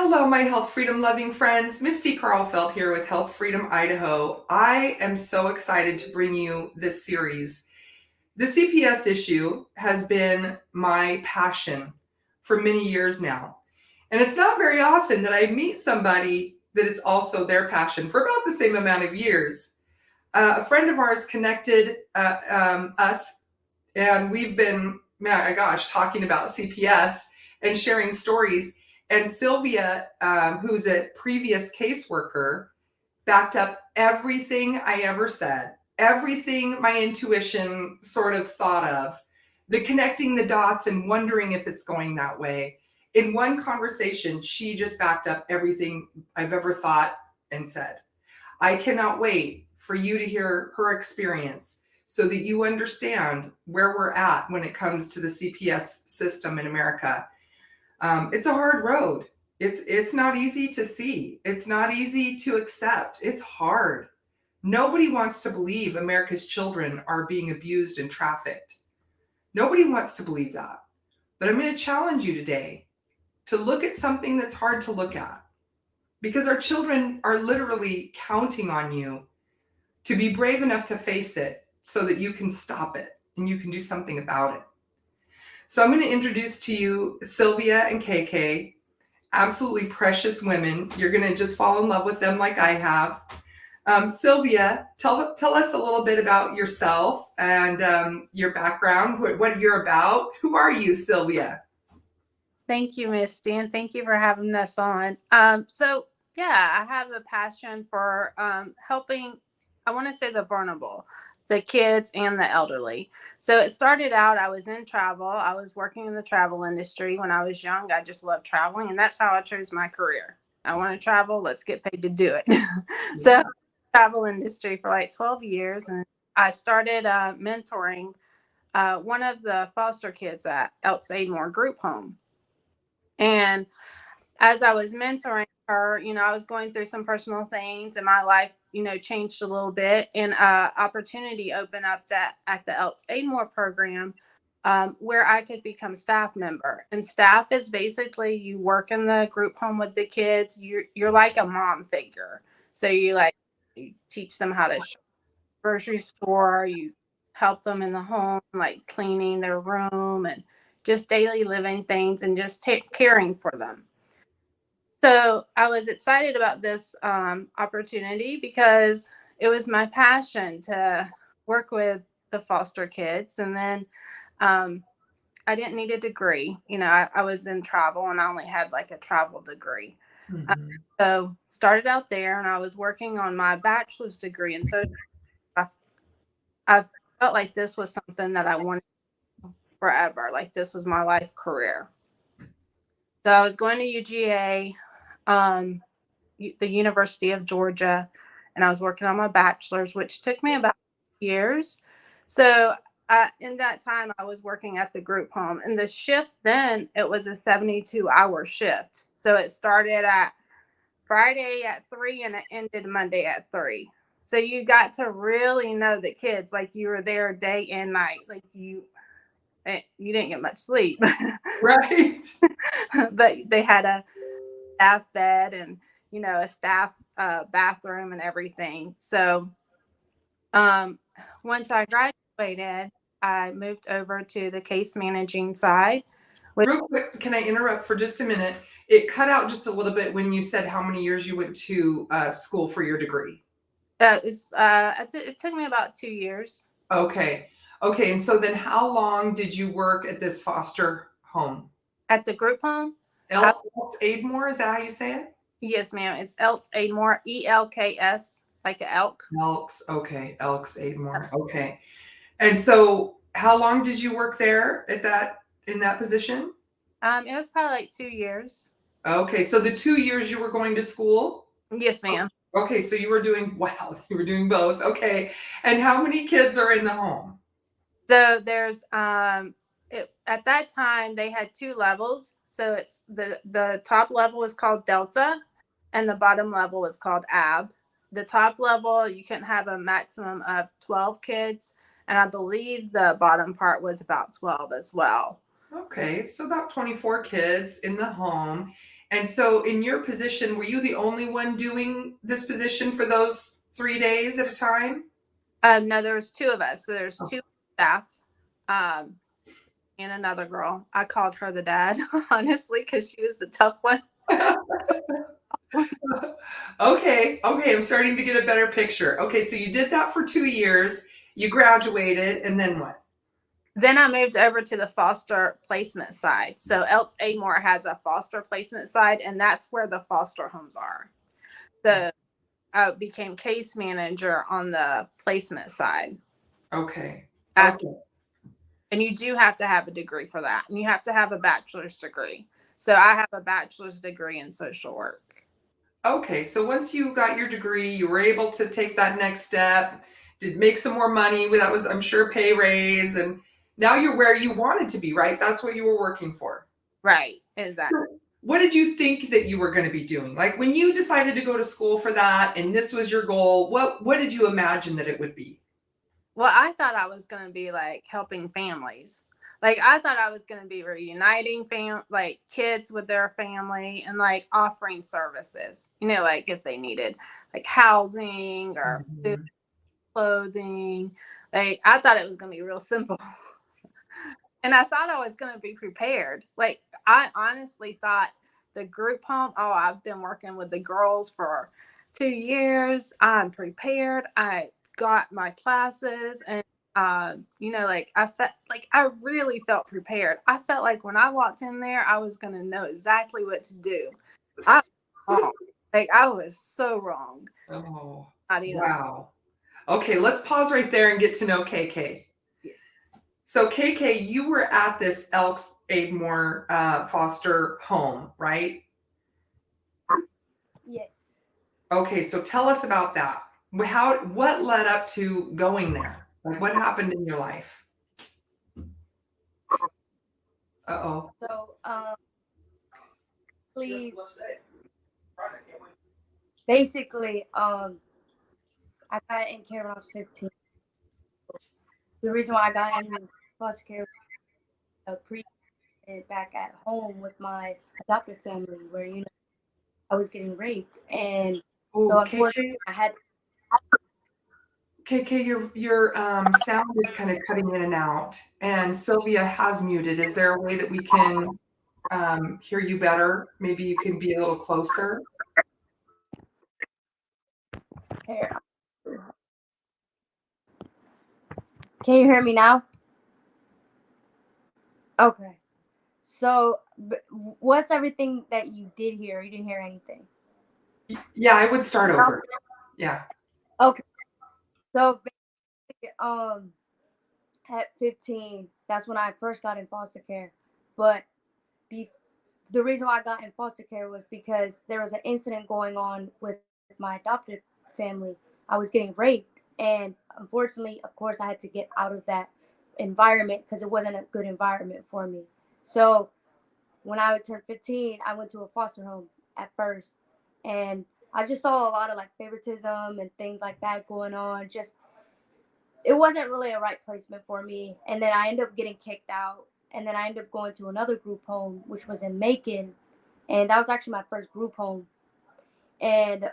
Hello, my health freedom loving friends. Misty Carlfeld here with Health Freedom Idaho. I am so excited to bring you this series. The CPS issue has been my passion for many years now. And it's not very often that I meet somebody that it's also their passion for about the same amount of years. A friend of ours connected us, and we've been, my gosh, talking about CPS and sharing stories. And Sylvia, who's a previous caseworker, backed up everything I ever said, everything my intuition sort of thought of, the connecting the dots and wondering if it's going that way. In one conversation, she just backed up everything I've ever thought and said. I cannot wait for you to hear her experience so that you understand where we're at when it comes to the CPS system in America. It's a hard road. It's not easy to see. It's not easy to accept. It's hard. Nobody wants to believe America's children are being abused and trafficked. Nobody wants to believe that. But I'm going to challenge you today to look at something that's hard to look at, because our children are literally counting on you to be brave enough to face it so that you can stop it and you can do something about it. So I'm going to introduce to you Sylvia and KK, absolutely precious women. You're going to just fall in love with them like I have. Sylvia, tell us a little bit about yourself and your background, what you're about. Who are you, Sylvia? Thank you, Misty, and thank you for having us on. I have a passion for helping, I want to say the vulnerable, the kids and the elderly. So it started out, I was in travel. I was working in the travel industry when I was young. I just loved traveling, and that's how I chose my career. I want to travel. Let's get paid to do it. So travel industry for like 12 years, and I started mentoring one of the foster kids at Elks Aidmore Group Home. And as I was mentoring her, I was going through some personal things and my life, changed a little bit, and opportunity opened up at the Elks Aidmore program where I could become staff member. And staff is basically you work in the group home with the kids. You're like a mom figure. So you teach them how to shop grocery store, you help them in the home, like cleaning their room and just daily living things and just caring for them. So I was excited about this opportunity because it was my passion to work with the foster kids. And then I didn't need a degree. I was in travel and I only had like a travel degree. Mm-hmm. So started out there and I was working on my bachelor's degree. And so I felt like this was something that I wanted forever. Like this was my life career. So I was going to UGA, the University of Georgia, and I was working on my bachelor's, which took me about years. So in that time, I was working at the group home, and the shift then, it was a 72-hour shift. So it started at Friday at 3 and it ended Monday at 3. So you got to really know the kids, like you were there day and night, like you didn't get much sleep. Right. But they had a staff bed and a staff bathroom and everything. So once I graduated, I moved over to the case managing side. Real quick, can I interrupt for just a minute? It cut out just a little bit when you said how many years you went to school for your degree. It took me about 2 years. Okay. And so then how long did you work at this foster home? At the group home? Elks Aidmore, is that how you say it? Yes, ma'am. It's Elks Aidmore, ELKS, like an elk. Elks, okay. Elks Aidmore, okay. And so how long did you work there in that position? It was probably like 2 years. Okay, so the 2 years you were going to school? Yes, ma'am. Okay, so you were doing both. Okay. And how many kids are in the home? So there's at that time they had 2 levels. So it's the top level is called Delta and the bottom level is called AB. The top level you can have a maximum of 12 kids, and I believe the bottom part was about 12 as well. Okay, so about 24 kids in the home. And so in your position, were you the only one doing this position for those 3 days at a time? No, there was two of us. So there's two staff, um, and another girl. I called her the dad, honestly, because she was the tough one. Okay, okay, I'm starting to get a better picture. Okay, so you did that for 2 years, you graduated, and then what? Then I moved over to the foster placement side. So Elks Aidmore has a foster placement side, and that's where the foster homes are. So I became case manager on the placement side. Okay, After, okay. and you do have to have a degree for that, and you have to have a bachelor's degree. So I have a bachelor's degree in social work. Okay, so once you got your degree, you were able to take that next step, did make some more money. That was, I'm sure, a pay raise, and now you're where you wanted to be, right? That's what you were working for. Right, exactly. So what did you think that you were going to be doing? Like when you decided to go to school for that and this was your goal, what did you imagine that it would be? Well, I thought I was going to be like helping families. Like I thought I was going to be reuniting like kids with their family and like offering services. You know, like if they needed like housing or food, Mhm. clothing. Like I thought it was going to be real simple. And I thought I was going to be prepared. Like I honestly thought the group home, oh, I've been working with the girls for 2 years. I'm prepared. I got my classes and like I really felt prepared. I felt like when I walked in there, I was going to know exactly what to do. I was wrong. Like I was so wrong. Oh, Not even wow. Okay, let's pause right there and get to know KK. yes. So KK, you were at this Elks Aidmore foster home, right? Yes. Okay, so tell us about that. What led up to going there? Like what happened in your life? Uh-oh. So, basically, I got in care when I was 15. The reason why I got in foster care was pre back at home with my adopted family, where I was getting raped, and so Oh, unfortunately KK, I had. KK, your sound is kind of cutting in and out, and Sylvia has muted. Is there a way that we can hear you better? Maybe you can be a little closer. Here. Can you hear me now? Okay. So, what's everything that you did hear? You didn't hear anything. Yeah, I would start over. Yeah. Okay. So, basically, at 15, that's when I first got in foster care. But be, the reason why I got in foster care was because there was an incident going on with my adopted family. I was getting raped, and unfortunately, of course, I had to get out of that environment because it wasn't a good environment for me. So when I turned 15, I went to a foster home at first, and I just saw a lot of like favoritism and things like that going on. Just it wasn't really a right placement for me. And then I ended up getting kicked out. And then I ended up going to another group home, which was in Macon. And that was actually my first group home. And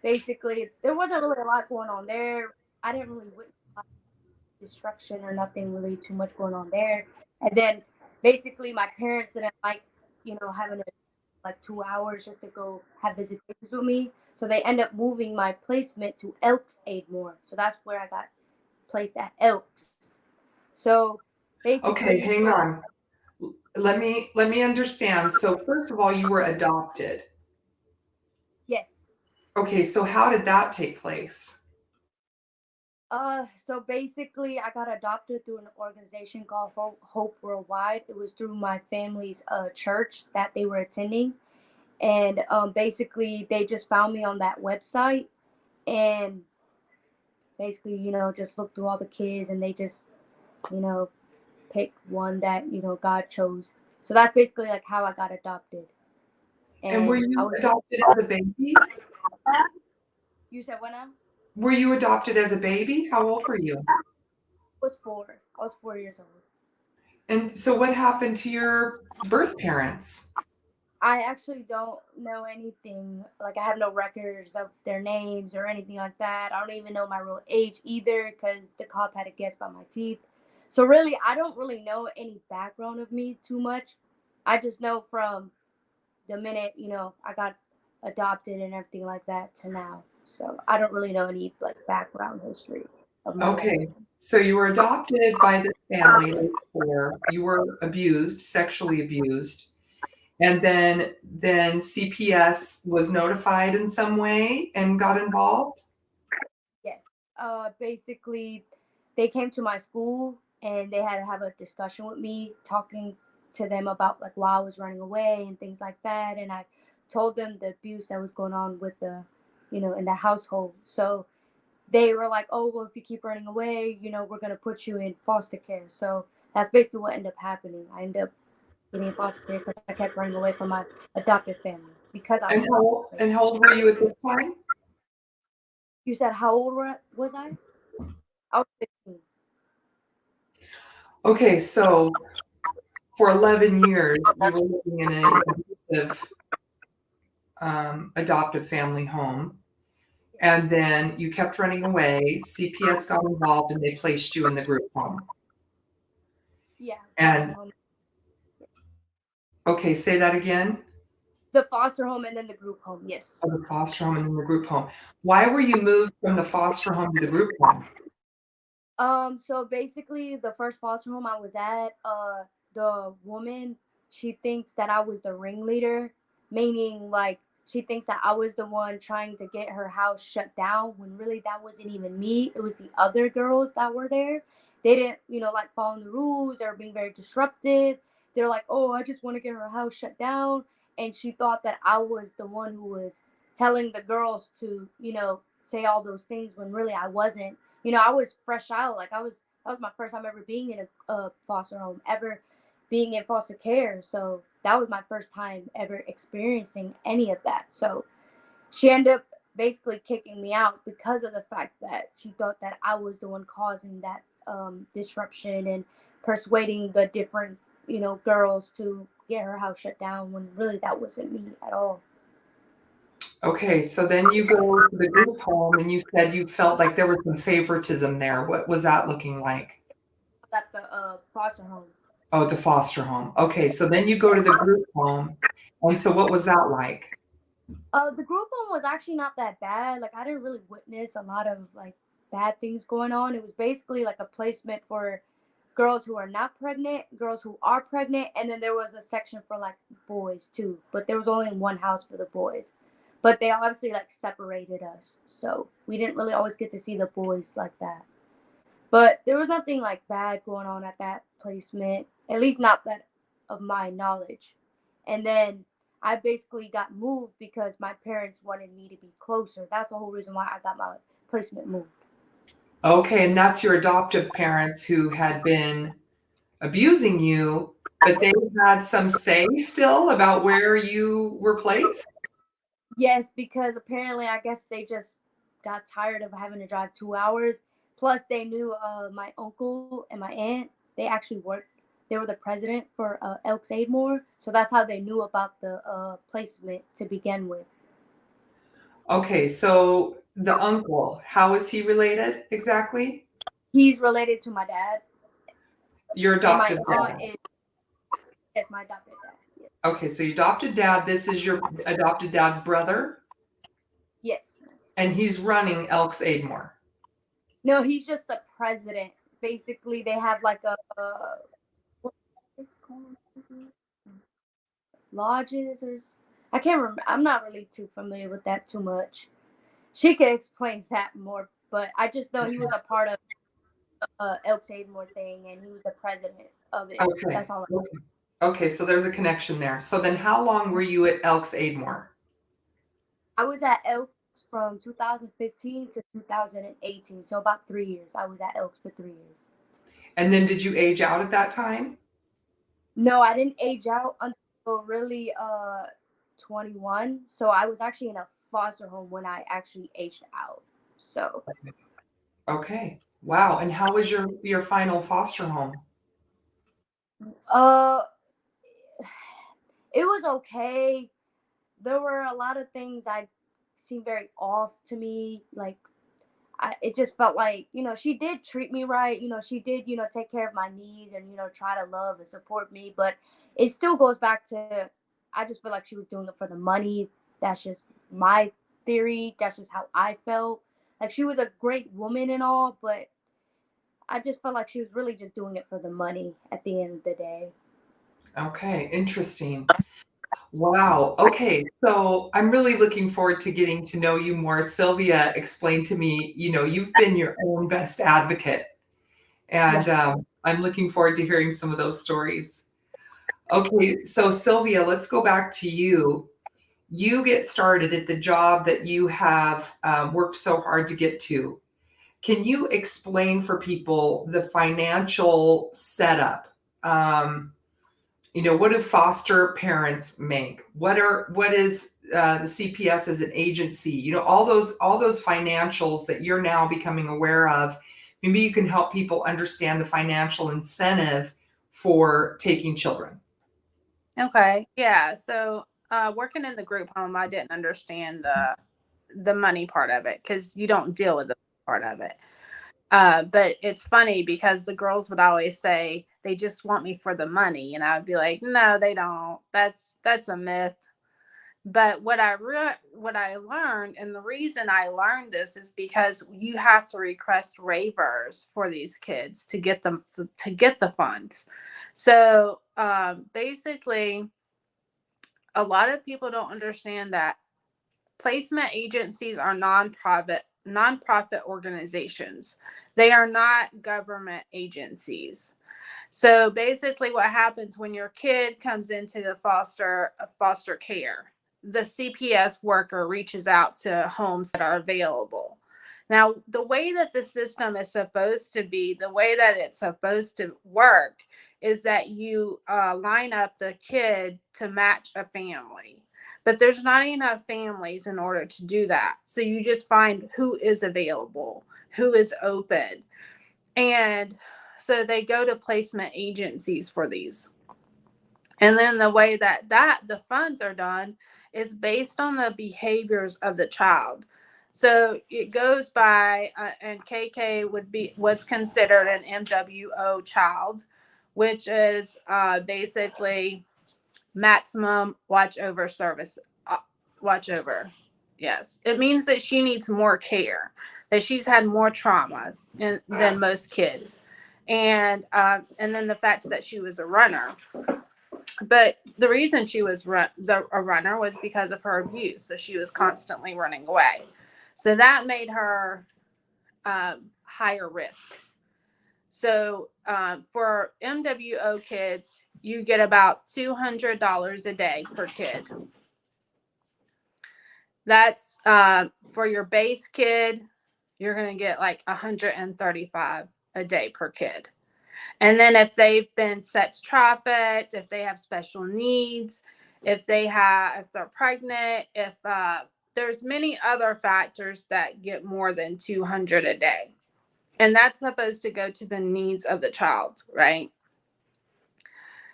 basically, there wasn't really a lot going on there. I didn't really witness a lot of destruction or nothing really too much going on there. And then basically, my parents didn't like, having like 2 hours just to go have visitations with me. So they end up moving my placement to Elks Aidmore. So that's where I got placed at Elks. So Okay, basically, hang on. Let me understand. So first of all, you were adopted. yes. Okay, so how did that take place? So basically, I got adopted through an organization called Hope Worldwide. It was through my family's church that they were attending, and basically they just found me on that website, and basically, just looked through all the kids, and they just, you know, picked one that God chose. So that's basically like how I got adopted, And were and I you was. adopted as a baby? You said what now? Were you adopted as a baby? How old were you? Was 4. I was 4 years old. And so what happened to your birth parents? I actually don't know anything. Like, I have no records of their names or anything like that. I don't even know my real age either because the cop had to guess by my teeth. So, really, I don't really know any background of me too much. I just know from the minute, I got adopted and everything like that to now. So, I don't really know any, like, background history of my life. Okay, so you were adopted by this family, age 4. You were abused, sexually abused, and then CPS was notified in some way and got involved? Yes. Basically, they came to my school and they had to have a discussion with me, talking to them about like why I was running away and things like that. And I told them the abuse that was going on with in the household. So they were like, "Oh, well, if you keep running away, we're gonna put you in foster care." So that's basically what ended up happening. I ended up getting in foster care because I kept running away from my adopted family because I And was how old were you at this time? You said how old was I? I was 15. Okay, so for 11 years, you were living in an abusive adoptive family home, and then you kept running away. CPS got involved and they placed you in the group home. Yeah, foster And home. okay, say that again. The foster home and then the group home. Yes. Oh, the foster home and then the group home. Why were you moved from the foster home to the group home? So basically, the first foster home I was at, the woman, she thinks that I was the ringleader, meaning like she thinks that I was the one trying to get her house shut down when really that wasn't even me. It was the other girls that were there. They didn't, like following the rules. They were being very disruptive. They're like, "Oh, I just want to get her house shut down," and she thought that I was the one who was telling the girls to, say all those things when really I wasn't. I was fresh out. Like that was my first time ever being in a foster home, ever being in foster care. So that was my first time ever experiencing any of that. So she ended up basically kicking me out because of the fact that she thought that I was the one causing that disruption and persuading the different, girls to get her house shut down when really that wasn't me at all. Okay, so then you go to the group home and you said you felt like there was some favoritism there. What was that looking like? At the foster home. Oh, the foster home. Okay, so then you go to the group home. And so what was that like? The group home was actually not that bad. Like I didn't really witness a lot of like bad things going on. It was basically like a placement for girls who are not pregnant, girls who are pregnant, and then there was a section for like boys too. But there was only one house for the boys. But they obviously like separated us. So we didn't really always get to see the boys like that. But there was nothing like bad going on at that placement, at least not that of my knowledge. And then I basically got moved because my parents wanted me to be closer. That's the whole reason why I got my placement moved. Okay, and that's your adoptive parents who had been abusing you, but they had some say still about where you were placed? Yes, because apparently I guess they just got tired of having to drive 2 hours. Plus, they knew my uncle and my aunt. They actually worked. They were the president for Elks Aidmore, so that's how they knew about the placement to begin with. Okay, so the uncle, how is he related exactly? He's related to my dad, Your and my adoptive aunt dad. is my adopted dad. Yes. Okay, so your adopted dad, this is your adopted dad's brother, Yes. and he's running Elks Aidmore. No, he's just the president. Basically, they have like what is it called? Lodges I can't remember. I'm not really too familiar with that too much. She could explain that more, but I just know he was a part of Elks Aidmore thing, and he was the president of it. Okay. That's all. Okay. Okay, so there's a connection there. So then how long were you at Elks Aidmore? I was at Elks from 2015 to 2018, so about 3 years. I was at Elks for 3 years. And then did you age out at that time? No, I didn't age out until really 21. So I was actually in a foster home when I actually aged out. So Okay. Wow. And how was your final foster home? uh it was okay. There were a lot of things I seemed very off to me. Like, it just felt like, she did treat me right. She did, take care of my needs and, try to love and support me. But it still goes back to, I just feel like she was doing it for the money. That's just my theory. That's just how I felt. Like, she was a great woman and all, but I just felt like she was really just doing it for the money at the end of the day. Okay, interesting. Wow. Okay. So I'm really looking forward to getting to know you more. Sylvia explained to me, you've been your own best advocate. Yeah. And I'm looking forward to hearing some of those stories. Okay. So, Sylvia, let's go back to you. You get started at the job that you have worked so hard to get to. Can you explain for people the financial setup? What do foster parents make? What is the CPS as an agency? All those financials that you're now becoming aware of. Maybe you can help people understand the financial incentive for taking children. Okay. Yeah. So working in the group home, I didn't understand the money part of it because you don't deal with the part of it. But it's funny because the girls would always say they just want me for the money, and I would be like, no, they don't. That's a myth. But what I learned, and the reason I learned this is because you have to request waivers for these kids to get them to get the funds. So basically, a lot of people don't understand that placement agencies are nonprofit organizations. They are not government agencies. So basically what happens when your kid comes into the foster care, the CPS worker reaches out to homes that are available. Now, the way that the system is supposed to be, the way that it's supposed to work is that you line up the kid to match a family. But there's not enough families in order to do that. So you just find who is available, who is open. And so they go to placement agencies for these. And then the way that the funds are done is based on the behaviors of the child. So it goes by, and KK was considered an MWO child, which is basically maximum watch over service. Watch over. Yes. It means that she needs more care, that she's had more trauma than most kids. And then the fact that she was a runner. But the reason she was a runner was because of her abuse. So she was constantly running away. So that made her higher risk. So for MWO kids, you get about $200 a day per kid. That's for your base kid, you're going to get like $135 a day per kid. And then if they've been sex trafficked, if they have special needs, if they're pregnant, if there's many other factors that get more than $200 a day. And that's supposed to go to the needs of the child, right?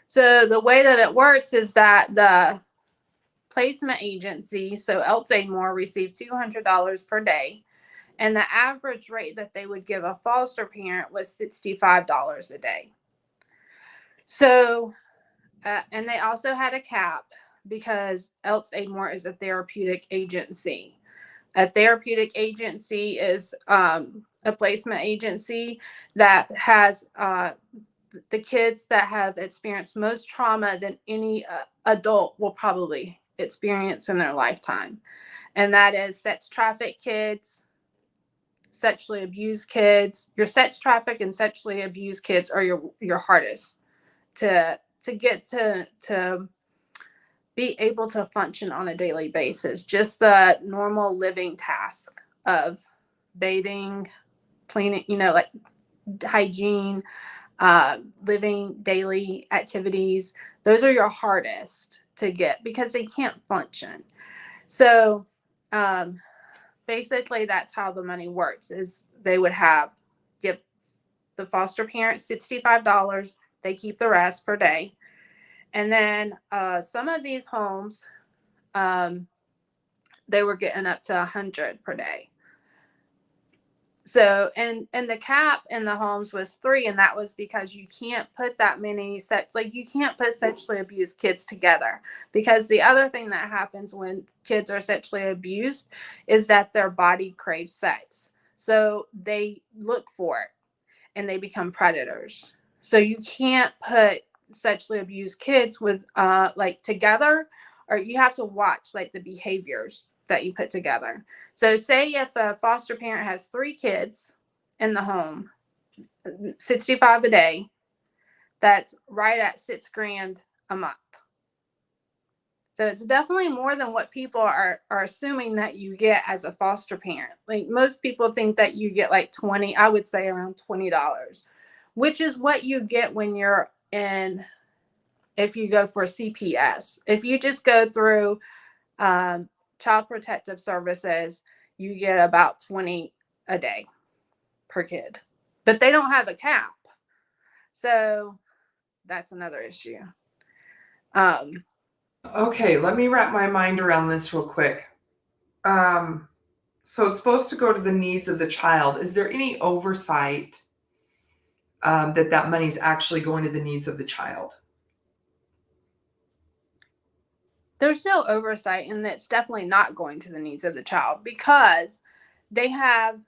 So the way that it works is that the placement agency, so Eltaid Moore, received $200 per day. And the average rate that they would give a foster parent was $65 a day. So, and they also had a cap because Eltaid Moore is a therapeutic agency. A therapeutic agency is a placement agency that has the kids that have experienced most trauma than any adult will probably experience in their lifetime. And that is sex trafficked kids, sexually abused kids. Your sex trafficked and sexually abused kids are your hardest to get to be able to function on a daily basis. Just the normal living task of bathing, cleaning, like hygiene, living daily activities. Those are your hardest to get because they can't function. So basically that's how the money works is they would give the foster parent $65. They keep the rest per day. And then some of these homes, they were getting up to 100 per day. So, and the cap in the homes was 3, and that was because you can't put that many you can't put sexually abused kids together, because the other thing that happens when kids are sexually abused is that their body craves sex. So they look for it and they become predators. So you can't put sexually abused kids with like together, or you have to watch like the behaviors that you put together. So say if a foster parent has 3 kids in the home, 65 a day, that's right at $6,000 a month. So it's definitely more than what people are assuming that you get as a foster parent. Like most people think that you get like 20, I would say around $20, which is what you get when you're in, if you go for CPS. If you just go through Child Protective Services, you get about 20 a day per kid, but they don't have a cap. So that's another issue. Okay, let me wrap my mind around this real quick. So it's supposed to go to the needs of the child. Is there any oversight that money is actually going to the needs of the child? There's no oversight, and it's definitely not going to the needs of the child, because they have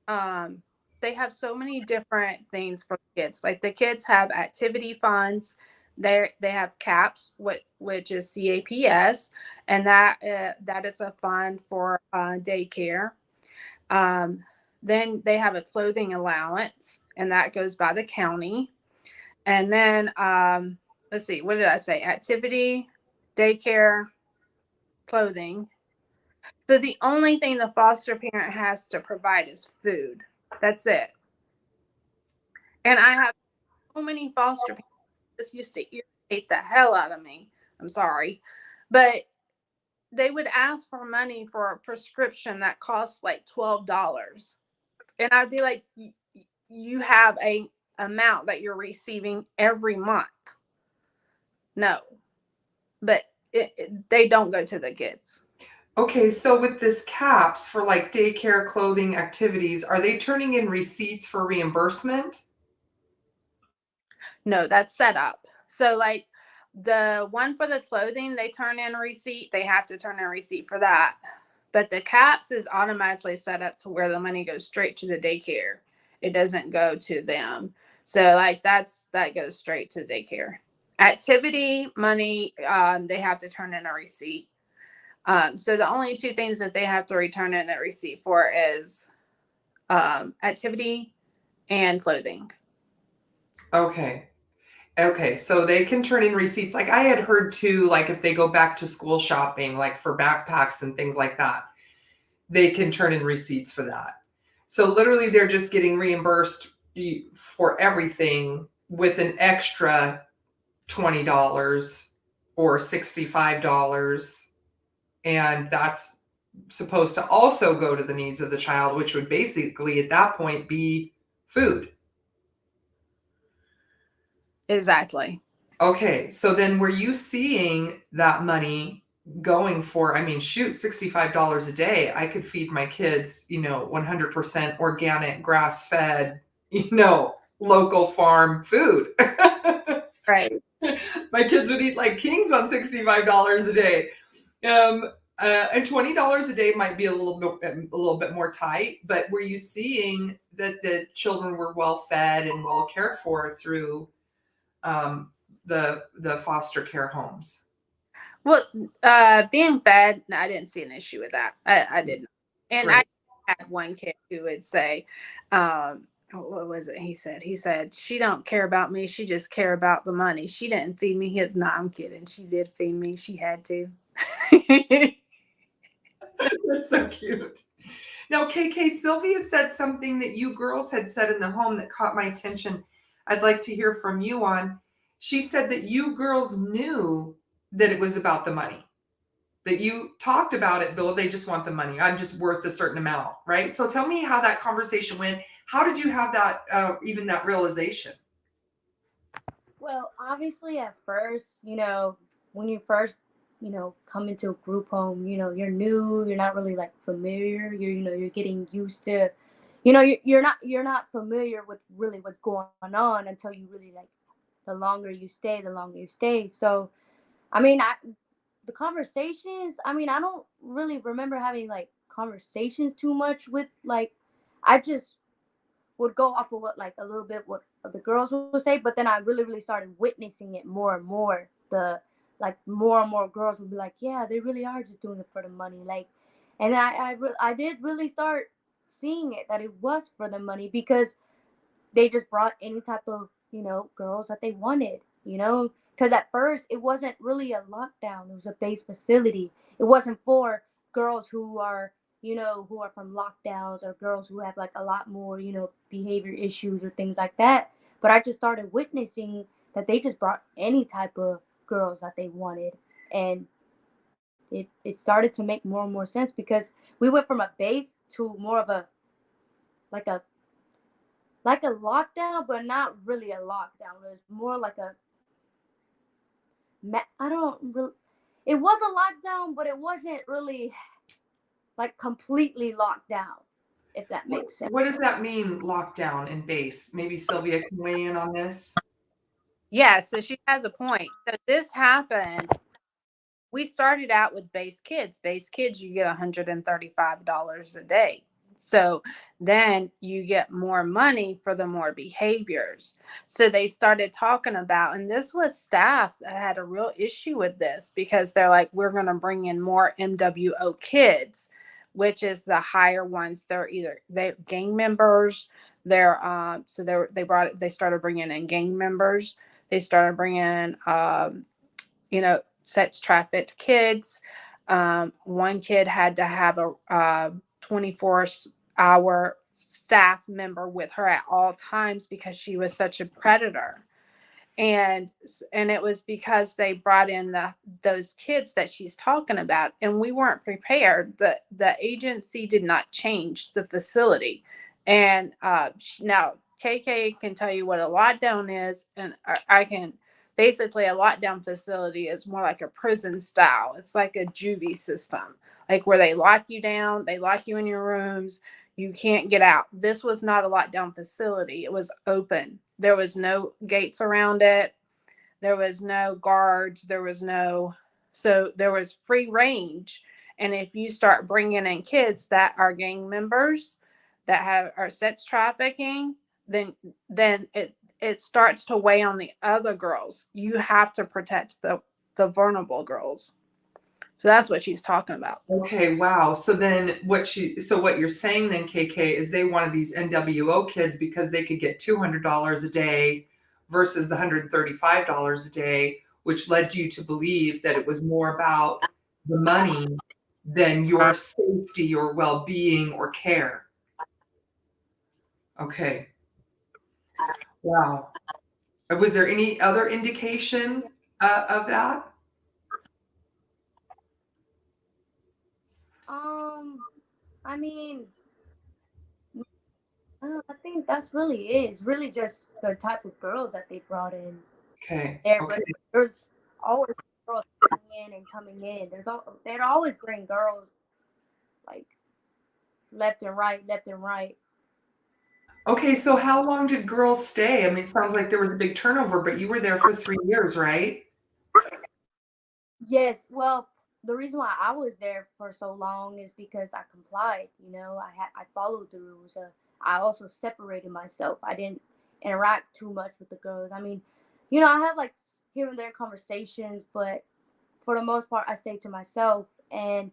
so many different things for kids. Like the kids have activity funds. They have CAPS, which is CAPS, and that is a fund for daycare. Then they have a clothing allowance, and that goes by the county. And then let's see, what did I say? Activity, daycare, clothing. So the only thing the foster parent has to provide is food. That's it. And I have so many foster parents. This used to irritate the hell out of me. I'm sorry. But they would ask for money for a prescription that costs like $12. And I'd be like, you have a amount that you're receiving every month. No. But they don't go to the kids. Okay, so with this CAPS for like daycare, clothing, activities, are they turning in receipts for reimbursement? No, that's set up. So like the one for the clothing, they turn in a receipt. They have to turn in a receipt for that. But the CAPS is automatically set up to where the money goes straight to the daycare. It doesn't go to them. So like that goes straight to the daycare. Activity money, they have to turn in a receipt. So the only 2 things that they have to return in a receipt for is activity and clothing. Okay, so they can turn in receipts. Like I had heard too, like if they go back to school shopping, like for backpacks and things like that, they can turn in receipts for that. So literally they're just getting reimbursed for everything with an extra $20 or $65. And that's supposed to also go to the needs of the child, which would basically at that point be food. Exactly. Okay, so then were you seeing that money going for, I mean, shoot, $65 a day? I could feed my kids, 100% organic, grass-fed, local farm food. Right. My kids would eat like kings on $65 a day. And $20 a day might be a little bit more tight, but were you seeing that the children were well fed and well cared for through the foster care homes? Well, being fed, no, I didn't see an issue with that. I didn't. And Great. I had one kid who would say, what was it? He said, she don't care about me. She just care about the money. She didn't feed me. He no, I'm kidding. She did feed me. She had to. That's so cute. Now, KK, Sylvia said something that you girls had said in the home that caught my attention. I'd like to hear from you on. She said that you girls knew that it was about the money, that you talked about it, Bill. They just want the money. I'm just worth a certain amount, right? So tell me how that conversation went. How did you have that, even that realization? Well, obviously, at first, when you first, come into a group home, you're new, you're not really like familiar, you're getting used to, you're not familiar with really what's going on until you really like, the longer you stay. So, I mean, the conversations, I mean, I don't really remember having like conversations too much with like, I just would go off of what like a little bit what the girls would say, but then I really started witnessing it more and more. The like more and more girls would be like, yeah, they really are just doing it for the money, like, and I did really start seeing it that it was for the money because they just brought any type of girls that they wanted, because at first it wasn't really a lockdown, it was a base facility. It wasn't for girls who are from lockdowns or girls who have like a lot more behavior issues or things like that. But I just started witnessing that they just brought any type of girls that they wanted. And it started to make more and more sense because we went from a base to more of a like a like a lockdown, but not really a lockdown. It was more like I don't really. It was a lockdown, but it wasn't really like completely locked down. If that What makes sense. what does that mean, lockdown and base? Maybe Sylvia can weigh in on this. Yeah, so she has a point. So this happened. We started out with base kids. Base kids, you get $135 a day. So then you get more money for the more behaviors. So they started talking about, and this was staff that had a real issue with this because they're like, we're going to bring in more MWO kids, which is the higher ones. They're gang members. They started bringing in gang members. They started bringing in, sex trafficked kids. One kid had to have a 24-hour staff member with her at all times because she was such a predator. And it was because they brought in those kids that she's talking about, and we weren't prepared. The agency did not change the facility. And now KK can tell you what a lockdown is, and I can. Basically, a lockdown facility is more like a prison style. It's like a juvie system, like where they lock you down, they lock you in your rooms, you can't get out. This was not a lockdown facility. It was open. There was no gates around it. There was no guards. So there was free range. And if you start bringing in kids that are gang members, are sex trafficking, then it starts to weigh on the other girls. You have to protect the vulnerable girls. So that's what she's talking about. Okay, wow. So then what you're saying then, KK, is they wanted these NWO kids because they could get $200 a day versus the $135 a day, which led you to believe that it was more about the money than your safety or well-being or care. Okay. Wow. Was there any other indication of that? I mean, I think that's really it. It's really just the type of girls that they brought in. Okay. There, Okay. there's always girls coming in and coming in. They'd always bring girls like left and right, left and right. Okay, so how long did girls stay? I mean, it sounds like there was a big turnover, but you were there for 3 years, right? Yes, well, the reason why I was there for so long is because I complied. I followed the rules. I also separated myself. I didn't interact too much with the girls. I mean, I have like here and there conversations, but for the most part, I stayed to myself. And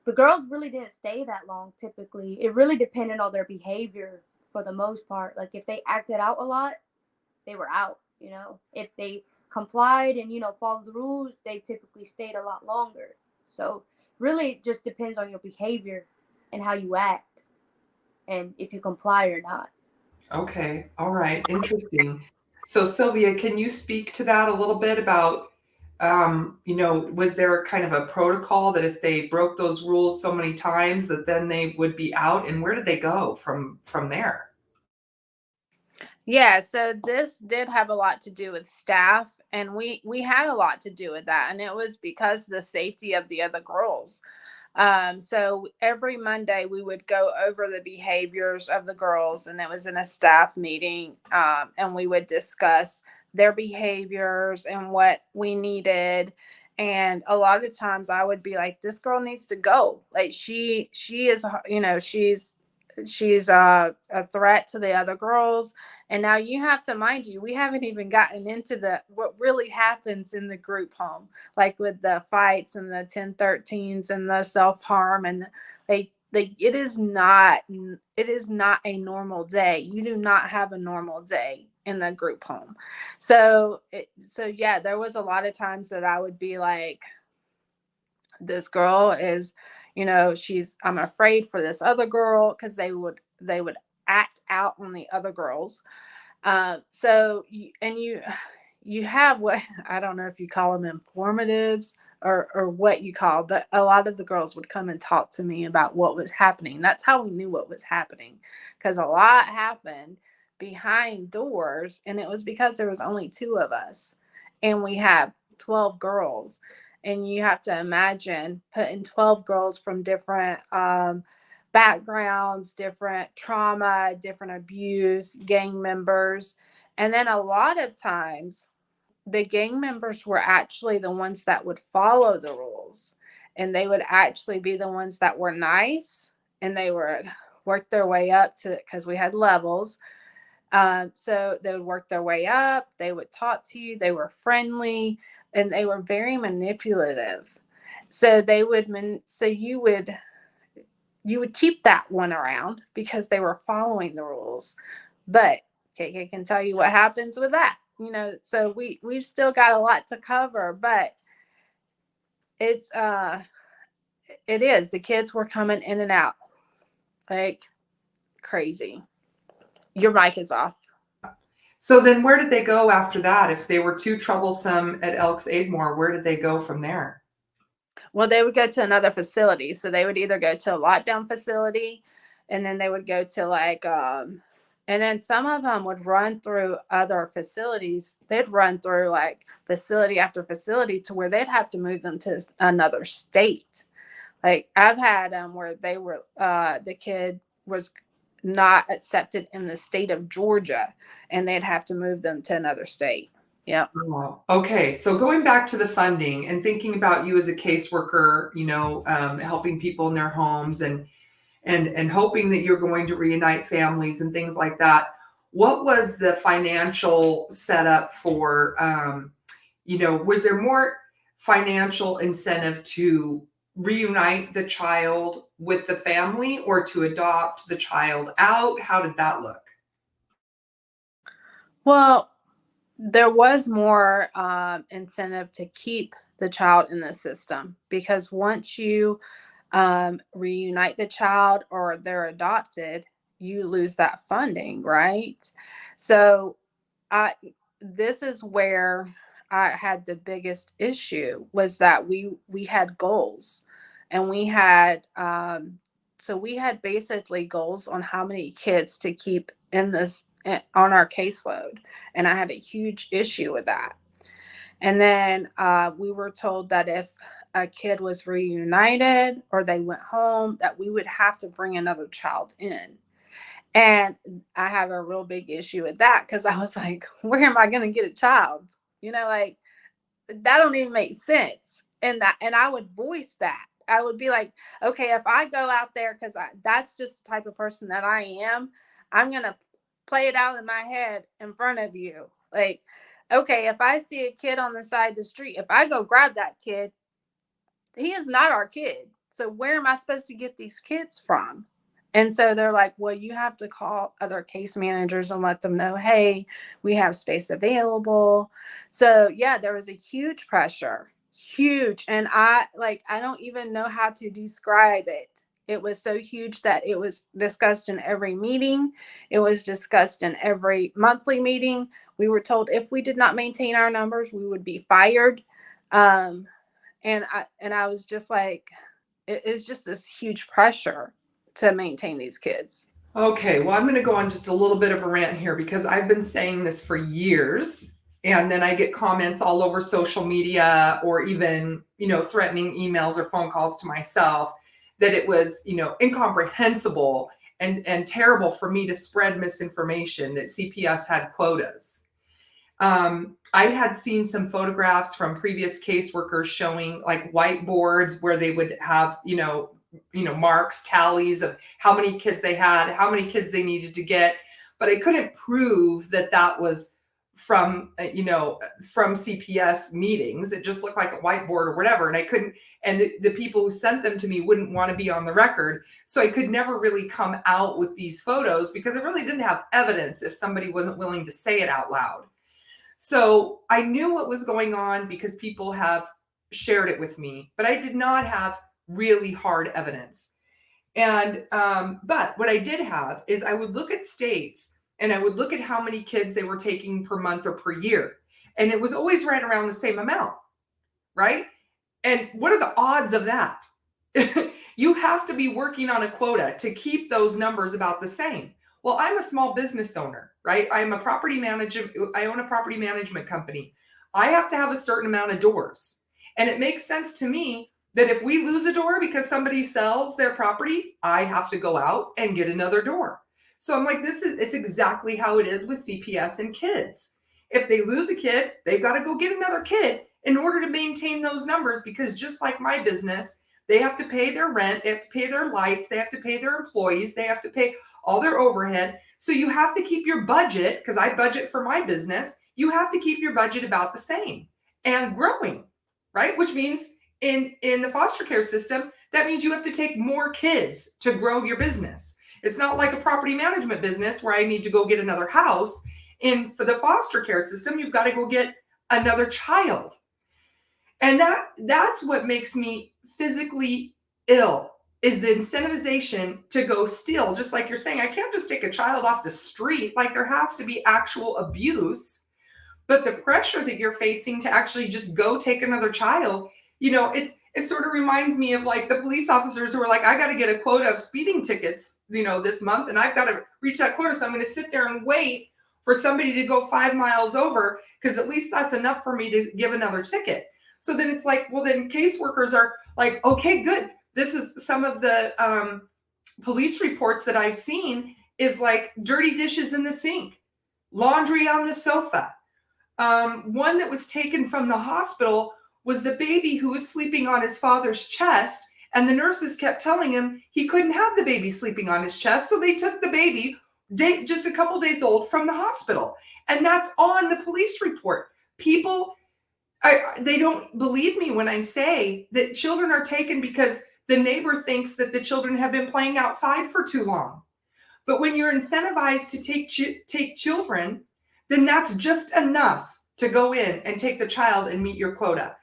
the girls really didn't stay that long. Typically, it really depended on their behavior for the most part. Like if they acted out a lot, they were out. If they complied and followed the rules, they typically stayed a lot longer. So really it just depends on your behavior and how you act and if you comply or not. Okay. All right. Interesting. So Sylvia, can you speak to that a little bit about, was there kind of a protocol that if they broke those rules so many times that then they would be out, and where did they go from there? Yeah, so this did have a lot to do with staff, and we had a lot to do with that, and it was because the safety of the other girls. So every Monday we would go over the behaviors of the girls, and it was in a staff meeting, and we would discuss their behaviors and what we needed. And a lot of times I would be like, "This girl needs to go. Like she is, she's a threat to the other girls." And now you have to mind you, we haven't even gotten into the what really happens in the group home, like with the fights and the 1013s and the self-harm, and it is not a normal day. You do not have a normal day in the group home. So yeah, there was a lot of times that I would be like, this girl is, I'm afraid for this other girl, because they would act out on the other girls. You have what, I don't know if you call them informatives, or what you call, but a lot of the girls would come and talk to me about what was happening. That's how we knew what was happening, because a lot happened behind doors, and it was because there was only two of us, and we have 12 girls. And you have to imagine putting 12 girls from different backgrounds, different trauma, different abuse, gang members. And then a lot of times, the gang members were actually the ones that would follow the rules. And they would actually be the ones that were nice. And they would work their way up to, because we had levels. So they would work their way up. They would talk to you. They were friendly, and they were very manipulative. So you would keep that one around because they were following the rules. But KK can tell you what happens with that. So we've still got a lot to cover, but it's it is, the kids were coming in and out like crazy. Your mic is off. So then where did they go after that? If they were too troublesome at Elks Aidmore, where did they go from there? Well, they would go to another facility. So they would either go to a lockdown facility, and then they would go to and then some of them would run through other facilities. They'd run through like facility after facility to where they'd have to move them to another state. Like I've had where they were, the kid was not accepted in the state of Georgia, and they'd have to move them to another state. Yep. Oh, okay. So going back to the funding and thinking about you as a caseworker, helping people in their homes and hoping that you're going to reunite families and things like that. What was the financial setup for, was there more financial incentive to reunite the child with the family or to adopt the child out? How did that look? Well, there was more incentive to keep the child in the system, because once you reunite the child or they're adopted, you lose that funding, right? So, I this is where I had the biggest issue, was that we had goals, and we had basically goals on how many kids to keep in this on our caseload, and I had a huge issue with that. And then we were told that if a kid was reunited or they went home, that we would have to bring another child in. And I had a real big issue with that, because I was like, where am I going to get a child? Like, that don't even make sense. And I would voice that. I would be like, okay, if I go out there, because that's just the type of person that I am, I'm going to play it out in my head in front of you. Like, okay, if I see a kid on the side of the street, if I go grab that kid, he is not our kid. So where am I supposed to get these kids from? And so they're like, well, you have to call other case managers and let them know, hey, we have space available. So yeah, there was a huge pressure, huge. And I don't even know how to describe it. It was so huge that it was discussed in every meeting. It was discussed in every monthly meeting. We were told if we did not maintain our numbers, we would be fired. Um, and I was just like, it's just this huge pressure to maintain these kids. Okay, well, I'm going to go on just a little bit of a rant here because I've been saying this for years. And then I get comments all over social media or even, threatening emails or phone calls to myself that it was, incomprehensible and terrible for me to spread misinformation that CPS had quotas. I had seen some photographs from previous caseworkers showing like whiteboards where they would have, marks, tallies of how many kids they had, how many kids they needed to get. But I couldn't prove that that was from CPS meetings. It just looked like a whiteboard or whatever. And I couldn't, and the people who sent them to me wouldn't want to be on the record. So I could never really come out with these photos because I really didn't have evidence if somebody wasn't willing to say it out loud. So I knew what was going on because people have shared it with me, but I did not have really hard evidence. And but what I did have is I would look at states and I would look at how many kids they were taking per month or per year. And it was always right around the same amount, right? And what are the odds of that? You have to be working on a quota to keep those numbers about the same. Well, I'm a small business owner, right? I'm a property manager. I own a property management company. I have to have a certain amount of doors. And it makes sense to me that if we lose a door because somebody sells their property, I have to go out and get another door. So I'm like, it's exactly how it is with CPS and kids. If they lose a kid, they've got to go get another kid in order to maintain those numbers, because just like my business, they have to pay their rent, they have to pay their lights, they have to pay their employees, they have to pay all their overhead. So you have to keep your budget, because I budget for my business, you have to keep your budget about the same and growing, right? Which means in the foster care system, that means you have to take more kids to grow your business. It's not like a property management business where I need to go get another house. For the foster care system, you've got to go get another child. And that's what makes me physically ill, is the incentivization to go steal. Just like you're saying, I can't just take a child off the street. Like, there has to be actual abuse. But the pressure that you're facing to actually just go take another child, it sort of reminds me of like the police officers who are like, I got to get a quota of speeding tickets, this month, and I've got to reach that quota. So I'm going to sit there and wait for somebody to go 5 miles over, because at least that's enough for me to give another ticket. So then it's like, well, then caseworkers are like, okay, good. This is some of the police reports that I've seen, is like dirty dishes in the sink, laundry on the sofa. One that was taken from the hospital was the baby who was sleeping on his father's chest, and the nurses kept telling him he couldn't have the baby sleeping on his chest. So they took the baby, just a couple days old, from the hospital. And that's on the police report. People, they don't believe me when I say that children are taken because the neighbor thinks that the children have been playing outside for too long. But when you're incentivized to take children, then that's just enough to go in and take the child and meet your quota.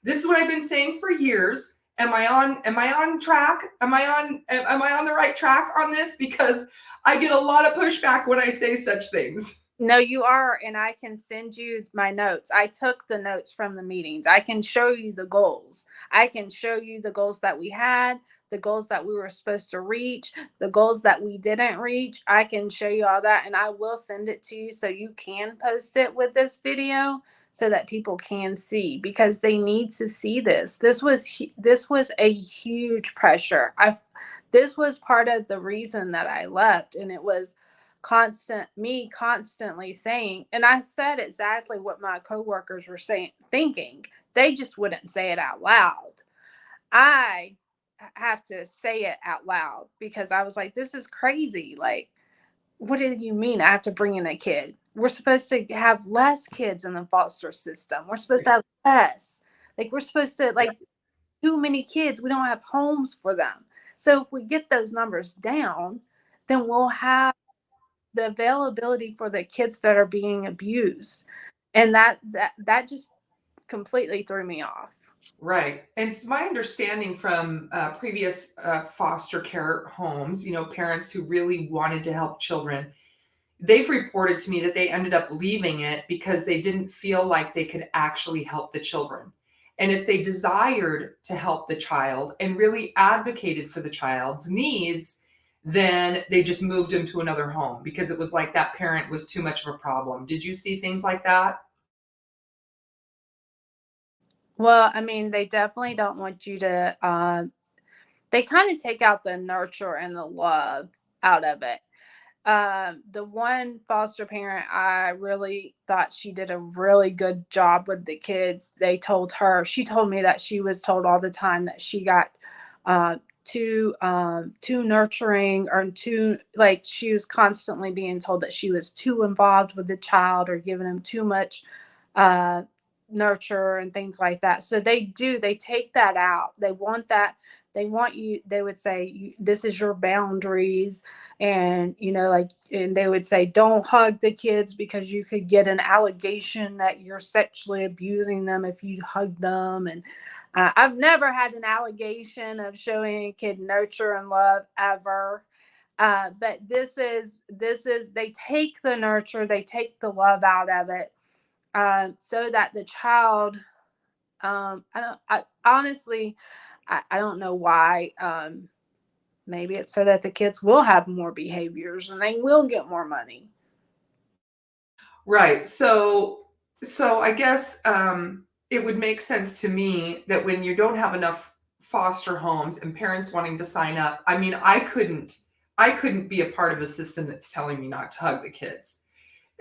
This is what I've been saying for years. Am I on track? Am I on the right track on this? Because I get a lot of pushback when I say such things. No, you are, and I can send you my notes. I took the notes from the meetings. I can show you the goals. I can show you the goals that we had, the goals that we were supposed to reach, the goals that we didn't reach. I can show you all that, and I will send it to you so you can post it with this video so that people can see, because they need to see this. This was a huge pressure. This was part of the reason that I left, and it was constantly saying, and I said exactly what my coworkers were thinking. They just wouldn't say it out loud. I have to say it out loud because I was like, this is crazy. Like, what do you mean I have to bring in a kid? We're supposed to have less kids in the foster system. We're supposed to have less. Like, we're supposed to, like, too many kids. We don't have homes for them. So if we get those numbers down, then we'll have the availability for the kids that are being abused. And that just completely threw me off. Right. And it's my understanding from previous foster care homes, parents who really wanted to help children, they've reported to me that they ended up leaving it because they didn't feel like they could actually help the children. And if they desired to help the child and really advocated for the child's needs, then they just moved him to another home because it was like that parent was too much of a problem. Did you see things like that? Well, I mean, they definitely don't want you to, they kind of take out the nurture and the love out of it. The one foster parent, I really thought she did a really good job with the kids. She told me that she was told all the time that she got too nurturing, or too, like, she was constantly being told that she was too involved with the child or giving him too much uh nurture and things like that. So they take that out. They want that. They want you, they would say, this is your boundaries. And like, and they would say, don't hug the kids because you could get an allegation that you're sexually abusing them if you hug them. And I've never had an allegation of showing a kid nurture and love ever. But this is they take the nurture, they take the love out of it, so that the child, I honestly, I don't know why. Maybe it's so that the kids will have more behaviors and they will get more money. Right. So I guess it would make sense to me that when you don't have enough foster homes and parents wanting to sign up, I mean, I couldn't be a part of a system that's telling me not to hug the kids.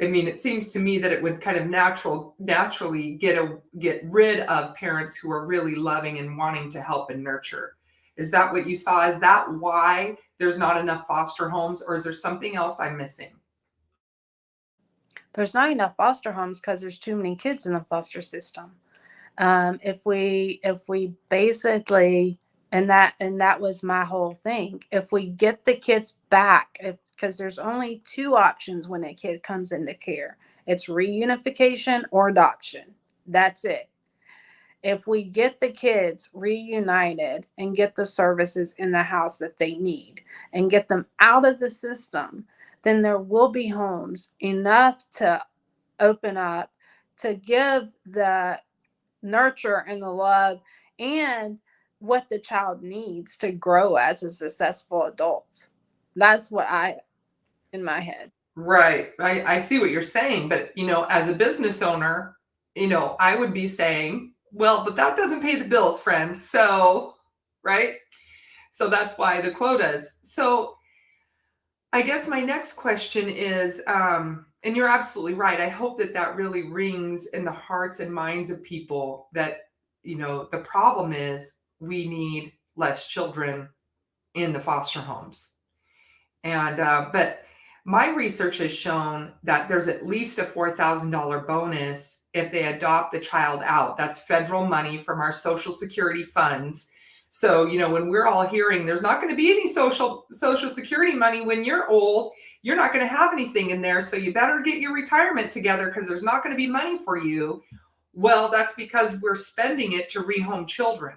I mean, it seems to me that it would kind of naturally get rid of parents who are really loving and wanting to help and nurture. Is that what you saw? Is that why there's not enough foster homes, or is there something else I'm missing? There's not enough foster homes because there's too many kids in the foster system. If we basically, and that was my whole thing, if we get the kids back, because there's only two options when a kid comes into care, it's reunification or adoption. That's it. If we get the kids reunited and get the services in the house that they need and get them out of the system, then there will be homes enough to open up to give the nurture and the love and what the child needs to grow as a successful adult. That's what I, in my head. Right. I see what you're saying, but as a business owner, I would be saying, well, but that doesn't pay the bills, friend. So, right? So that's why the quotas. So I guess my next question is, and you're absolutely right. I hope that that really rings in the hearts and minds of people that, the problem is we need less children in the foster homes. And but my research has shown that there's at least a $4,000 bonus if they adopt the child out. That's federal money from our Social Security funds. So, when we're all hearing there's not going to be any social security money when you're old, you're not going to have anything in there. So you better get your retirement together because there's not going to be money for you. Well, that's because we're spending it to rehome children.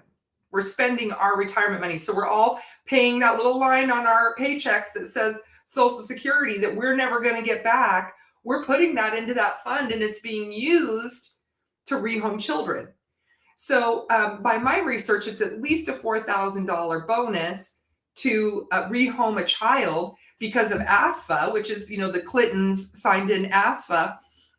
We're spending our retirement money. So we're all paying that little line on our paychecks that says Social Security that we're never going to get back. We're putting that into that fund and it's being used to rehome children. So by my research, it's at least a $4,000 bonus to rehome a child because of ASFA, which is, the Clintons signed in ASFA,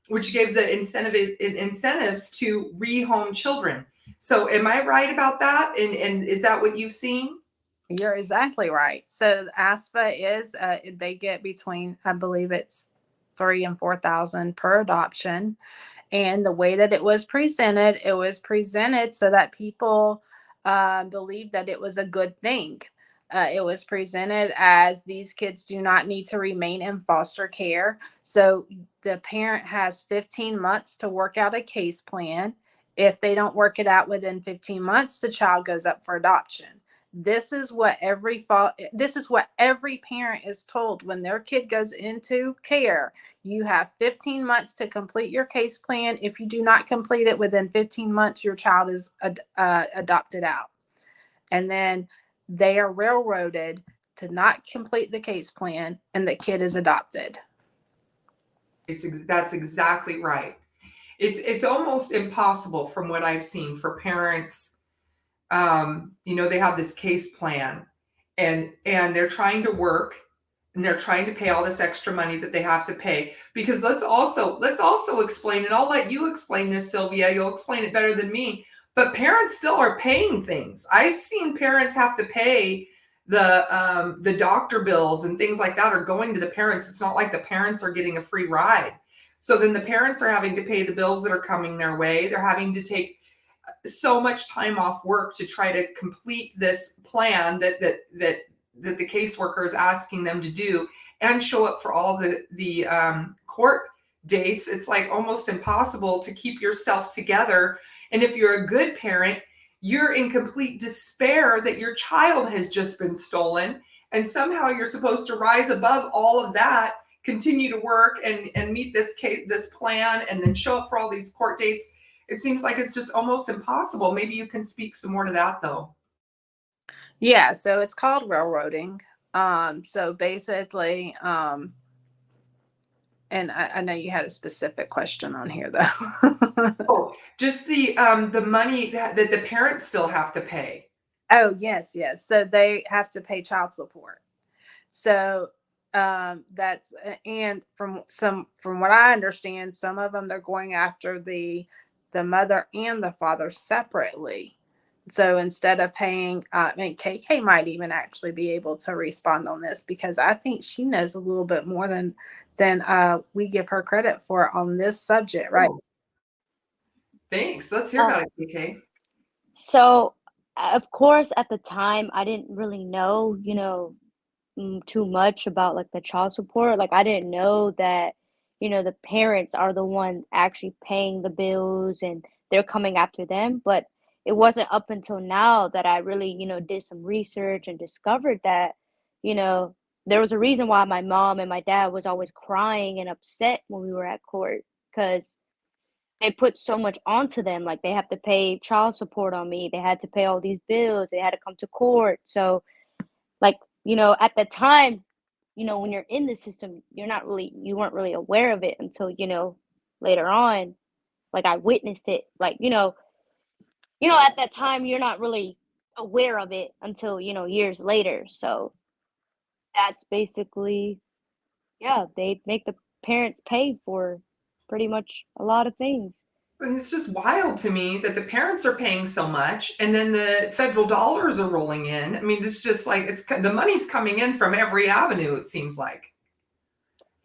which gave the incentives to rehome children. So am I right about that? And is that what you've seen? You're exactly right. So ASPA is, they get between, I believe it's 3 and 4 thousand per adoption. And the way that it was presented so that people believed that it was a good thing. It was presented as these kids do not need to remain in foster care. So the parent has 15 months to work out a case plan. If they don't work it out within 15 months, the child goes up for adoption. This is what every parent is told when their kid goes into care. You have 15 months to complete your case plan. If you do not complete it within 15 months, your child is adopted out. And then they are railroaded to not complete the case plan, and the kid is adopted. That's exactly right. It's almost impossible from what I've seen for parents. They have this case plan, and they're trying to work, and they're trying to pay all this extra money that they have to pay. Because let's also explain, and I'll let you explain this, Sylvia. You'll explain it better than me. But parents still are paying things. I've seen parents have to pay the doctor bills and things like that are going to the parents. It's not like the parents are getting a free ride. So then the parents are having to pay the bills that are coming their way. They're having to take so much time off work to try to complete this plan that the caseworker is asking them to do, and show up for all the court dates. It's like almost impossible to keep yourself together. And if you're a good parent, you're in complete despair that your child has just been stolen, and somehow you're supposed to rise above all of that, continue to work and meet this plan, and then show up for all these court dates. It seems like it's just almost impossible. Maybe you can speak some more to that, though. Yeah, so it's called railroading. So basically, and I know you had a specific question on here though. Oh, just the money that the parents still have to pay. Oh, yes. So they have to pay child support. So that's and from what I understand, some of them they're going after the mother and the father separately. So instead of paying, I mean, KK might even actually be able to respond on this, because I think she knows a little bit more than we give her credit for on this subject, right? Oh, thanks. Let's hear Um, about it, KK. so of course, at the time, I didn't really know, too much about like the child support. Like I didn't know that, the parents are the one actually paying the bills and they're coming after them. But it wasn't up until now that I really, did some research and discovered that, you know, there was a reason why my mom and my dad was always crying and upset when we were at court, because they put so much onto them. Like they have to pay child support on me. They had to pay all these bills. They had to come to court. So like, at the time, when you're in the system, you weren't really aware of it until, later on, like I witnessed it. Like, at that time you're not really aware of it until, years later. So that's basically, yeah, they make the parents pay for pretty much a lot of things. And it's just wild to me that the parents are paying so much, and then the federal dollars are rolling in. I mean, it's just like the money's coming in from every avenue, it seems like.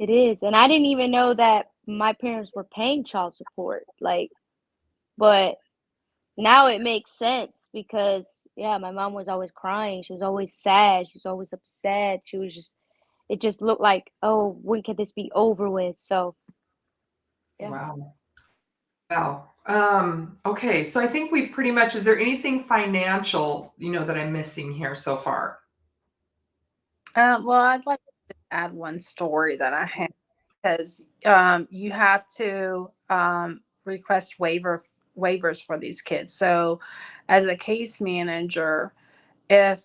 It is. And I didn't even know that my parents were paying child support. Like, but now it makes sense because, yeah, my mom was always crying. She was always sad. She was always upset. It just looked like, oh, when can this be over with? So, yeah. Wow. Wow. Okay, so I think we've pretty much, is there anything financial, that I'm missing here so far? Well, I'd like to add one story that I have, because you have to request waivers for these kids. So, as a case manager, if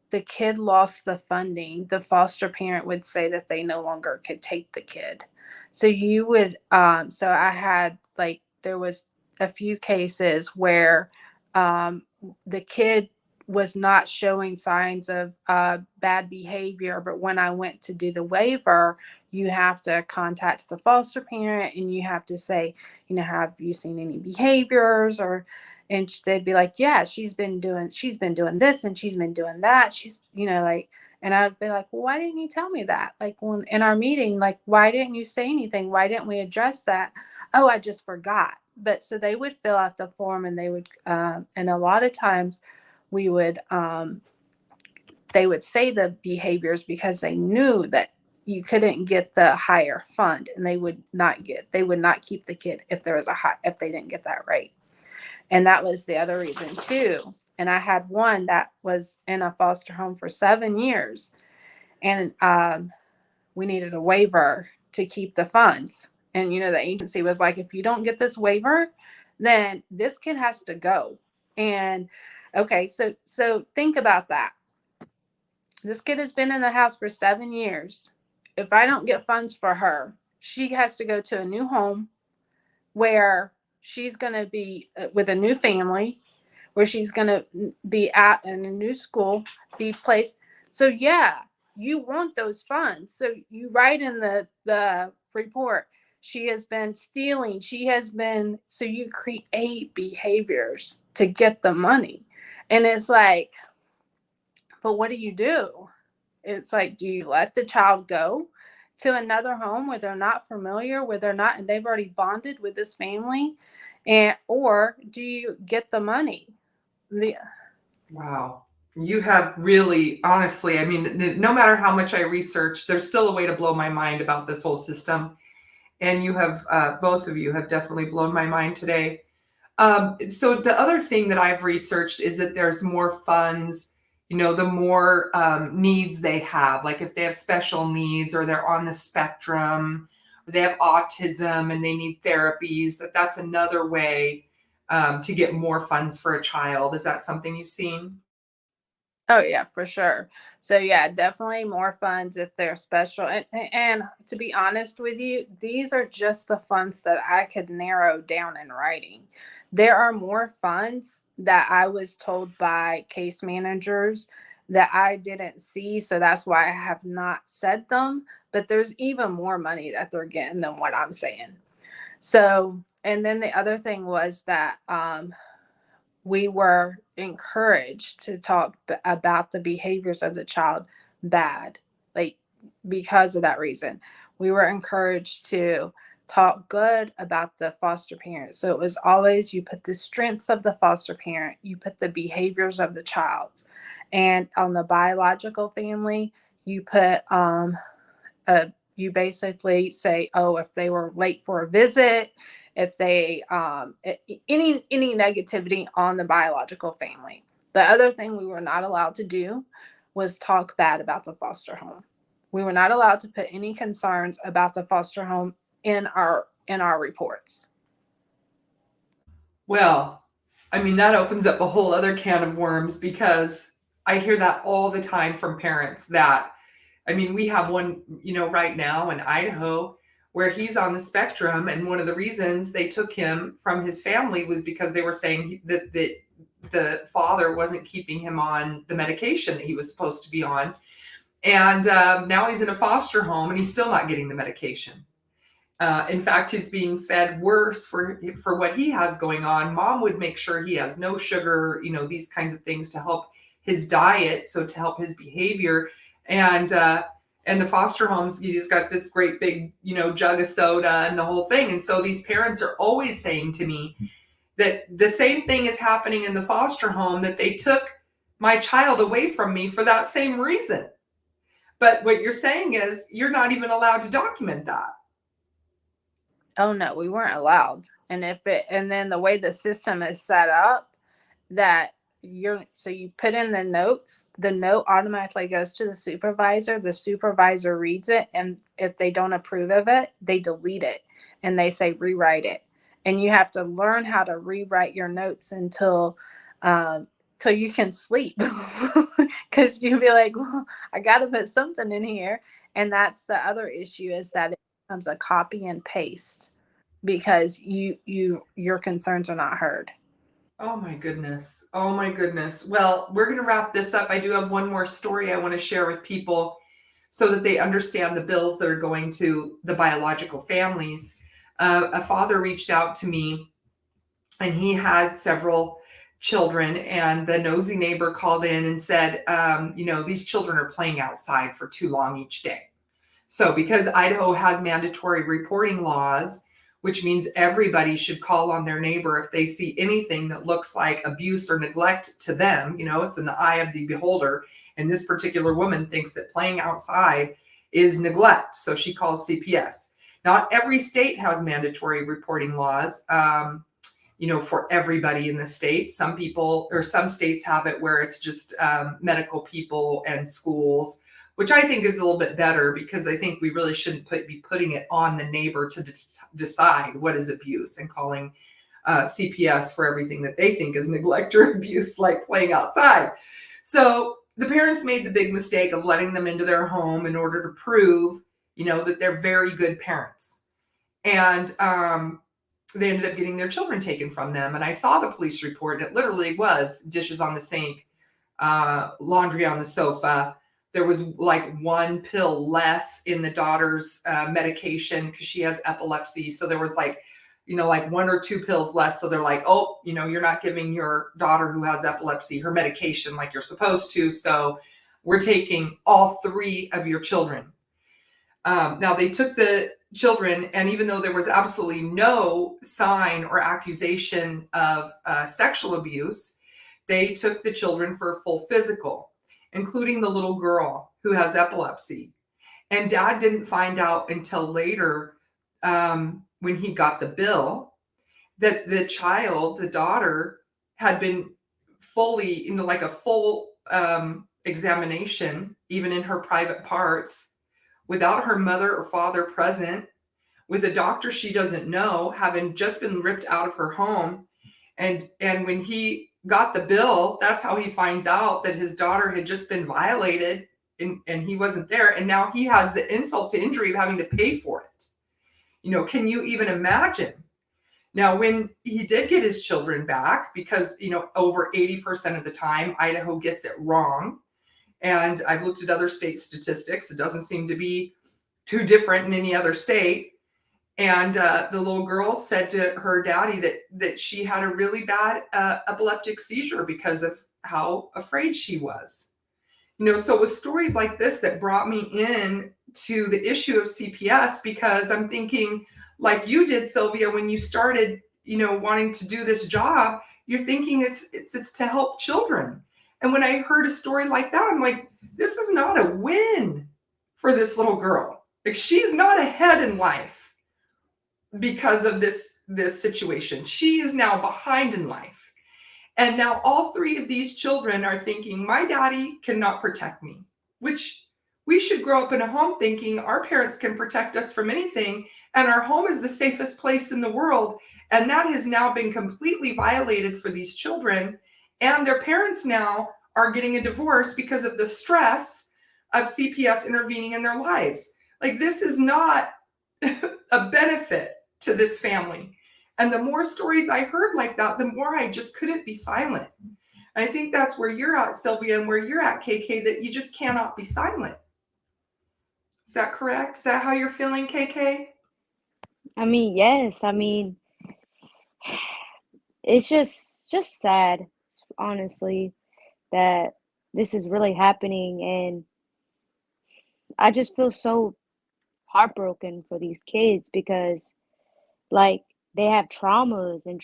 the kid lost the funding, the foster parent would say that they no longer could take the kid. So you would, so I had like, there was a few cases where um, the kid was not showing signs of bad behavior, but when I went to do the waiver, you have to contact the foster parent and you have to say, have you seen any behaviors, or and they'd be like, yeah, she's been doing this and she's been doing that, she's like, and I'd be like, well, why didn't you tell me that, like, when in our meeting, like, why didn't you say anything, why didn't we address that? Oh, I just forgot. But so they would fill out the form, and they would and a lot of times we would they would say the behaviors because they knew that you couldn't get the higher fund, and they would not keep the kid if there was if they didn't get that right. And that was the other reason too. And I had one that was in a foster home for 7 years, and we needed a waiver to keep the funds. And the agency was like, if you don't get this waiver, then this kid has to go. And okay, so think about that. This kid has been in the house for 7 years. If I don't get funds for her, she has to go to a new home where she's going to be with a new family, where she's going to be at in a new school, be placed. So yeah, you want those funds. So you write in the report, she has been stealing, she has been, so you create behaviors to get the money. And it's like, but what do you do? It's like, do you let the child go to another home where they're not familiar, where they're not, and they've already bonded with this family, and or do you get the money? The Wow. You have really, honestly, I mean, no matter how much I research, there's still a way to blow my mind about this whole system. And you have, both of you have definitely blown my mind today. So the other thing that I've researched is that there's more funds, the more needs they have. Like if they have special needs or they're on the spectrum, or they have autism and they need therapies, that's another way to get more funds for a child. Is that something you've seen? Oh yeah, for sure. So yeah, definitely more funds if they're special. And to be honest with you, these are just the funds that I could narrow down in writing. There are more funds that I was told by case managers that I didn't see, so that's why I have not said them, but there's even more money that they're getting than what I'm saying. So, and then the other thing was that we were encouraged to talk about the behaviors of the child bad, like because of that reason we were encouraged to talk good about the foster parent. So it was always, you put the strengths of the foster parent, you put the behaviors of the child, and on the biological family you put you basically say, oh, if they were late for a visit, if they any negativity on the biological family. The other thing we were not allowed to do was talk bad about the foster home. We were not allowed to put any concerns about the foster home in our reports. Well, I mean, that opens up a whole other can of worms because I hear that all the time from parents that, I mean, we have one, right now in Idaho where he's on the spectrum. And one of the reasons they took him from his family was because they were saying that the father wasn't keeping him on the medication that he was supposed to be on. And now he's in a foster home and he's still not getting the medication. In fact, he's being fed worse for what he has going on. Mom would make sure he has no sugar, these kinds of things to help his diet, so to help his behavior. And the foster homes, he's got this great big, jug of soda and the whole thing. And so these parents are always saying to me that the same thing is happening in the foster home, that they took my child away from me for that same reason. But what you're saying is you're not even allowed to document that. Oh no, we weren't allowed. And then the way the system is set up, that you put in the notes, the note automatically goes to the supervisor reads it, and if they don't approve of it, they delete it and they say rewrite it. And you have to learn how to rewrite your notes till you can sleep. Because you'll be like, well, I gotta put something in here. And that's the other issue, is that it becomes a copy and paste because your concerns are not heard. Oh my goodness. Oh my goodness. Well, we're going to wrap this up. I do have one more story I want to share with people so that they understand the bills that are going to the biological families. A father reached out to me and he had several children, and the nosy neighbor called in and said, these children are playing outside for too long each day. So because Idaho has mandatory reporting laws, which means everybody should call on their neighbor if they see anything that looks like abuse or neglect to them, it's in the eye of the beholder. And this particular woman thinks that playing outside is neglect. So she calls CPS. Not every state has mandatory reporting laws, for everybody in the state. Some states have it where it's just medical people and schools, which I think is a little bit better, because I think we really shouldn't be putting it on the neighbor to decide what is abuse and calling CPS for everything that they think is neglect or abuse, like playing outside. So the parents made the big mistake of letting them into their home in order to prove, that they're very good parents. And they ended up getting their children taken from them. And I saw the police report, and it literally was dishes on the sink, laundry on the sofa, there was like one pill less in the daughter's medication because she has epilepsy. So there was like, like 1 or 2 pills less. So they're like, oh, you're not giving your daughter who has epilepsy her medication like you're supposed to. So we're taking all 3 of your children. Now they took the children, and even though there was absolutely no sign or accusation of sexual abuse, they took the children for a full physical, including the little girl who has epilepsy. And Dad didn't find out until later, when he got the bill, that the child, the daughter, had been fully, like a full examination, even in her private parts, without her mother or father present, with a doctor she doesn't know, having just been ripped out of her home. And when he got the bill, that's how he finds out that his daughter had just been violated, and he wasn't there. And now he has the insult to injury of having to pay for it. Can you even imagine? Now, when he did get his children back, because, over 80% of the time, Idaho gets it wrong. And I've looked at other state statistics. It doesn't seem to be too different in any other state. And the little girl said to her daddy that she had a really bad epileptic seizure because of how afraid she was. So it was stories like this that brought me in to the issue of CPS, because I'm thinking, like you did, Sylvia, when you started, wanting to do this job, you're thinking it's to help children. And when I heard a story like that, I'm like, this is not a win for this little girl. Like, she's not ahead in life because of this situation. She is now behind in life. And now all 3 of these children are thinking, my daddy cannot protect me, which we should grow up in a home thinking our parents can protect us from anything, and our home is the safest place in the world. And that has now been completely violated for these children. And their parents now are getting a divorce because of the stress of CPS intervening in their lives. Like, this is not a benefit to this family. And the more stories I heard like that, the more I just couldn't be silent. And I think that's where you're at, Sylvia, and where you're at, KK, that you just cannot be silent. Is that correct? Is that how you're feeling, KK? I mean, yes. I mean, it's just sad, honestly, that this is really happening, and I just feel so heartbroken for these kids because, like, they have traumas and,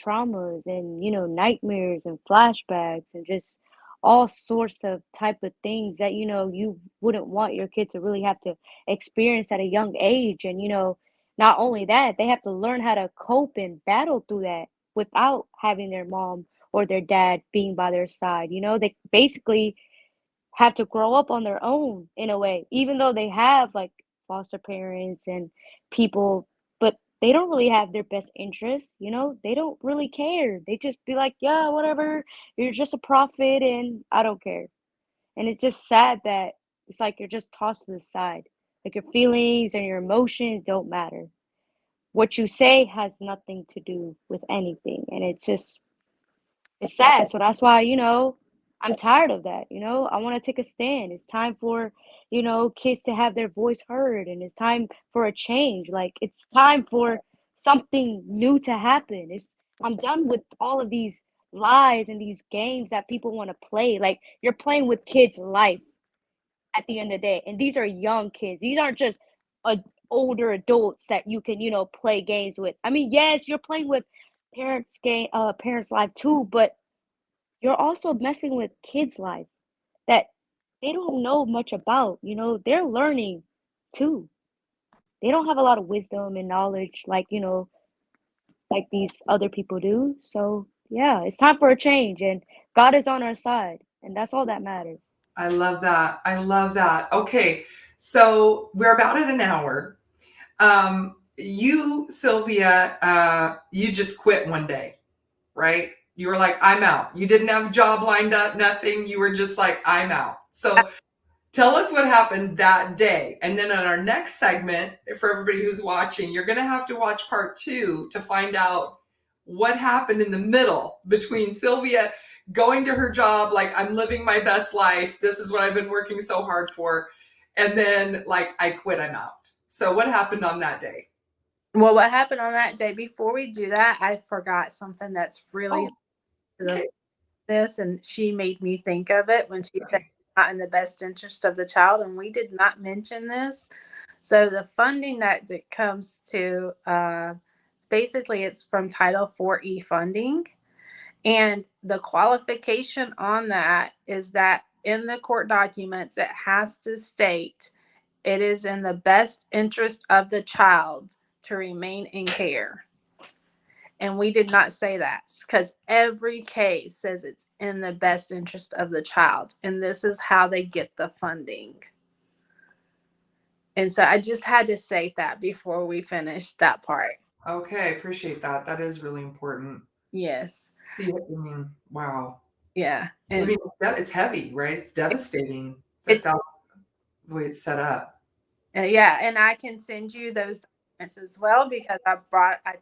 nightmares and flashbacks and just all sorts of type of things that, you wouldn't want your kid to really have to experience at a young age. And, not only that, they have to learn how to cope and battle through that without having their mom or their dad being by their side. They basically have to grow up on their own in a way, even though they have like foster parents and people, but they don't really have their best interest. They don't really care. They just be like, yeah, whatever, you're just a prophet and I don't care. And it's just sad that it's like you're just tossed to the side. Like, your feelings and your emotions don't matter. What you say has nothing to do with anything. And it's sad. So that's why, I'm tired of that. I want to take a stand. It's time for, kids to have their voice heard, and it's time for a change. Like, it's time for something new to happen. I'm done with all of these lies and these games that people want to play. Like, you're playing with kids' life at the end of the day. And these are young kids. These aren't just older adults that you can, play games with. I mean, yes, you're playing with parents' life too, but you're also messing with kids' life that they don't know much about. They're learning too. They don't have a lot of wisdom and knowledge like, like these other people do. So, yeah, it's time for a change, and God is on our side, and that's all that matters. I love that. I love that. Okay, so we're about at an hour. You, Sylvia, you just quit one day, right? You were like, I'm out. You didn't have a job lined up, nothing. You were just like, I'm out. So tell us what happened that day. And then in our next segment, for everybody who's watching, you're going to have to watch part 2 to find out what happened in the middle between Sylvia going to her job like I'm living my best life. This is what I've been working so hard for. And then like I quit, I'm out. So what happened on that day? Well, what happened on that day, before we do that, I forgot something that's really Oh, to the okay. this, and she made me think of it when she said Okay. not in the best interest of the child, and we did not mention this. So the funding that comes to basically it's from Title 4E funding, and the qualification on that is that in the court documents it has to state it is in the best interest of the child to remain in care. And we did not say that because every case says it's in the best interest of the child. And this is how they get the funding. And so I just had to say that before we finished that part. Okay, I appreciate that. That is really important. Yes. So I mean, wow. Yeah. I And mean, it's heavy, right? It's devastating that it's, that's the way it's set up. yeah. And I can send you those documents as well because I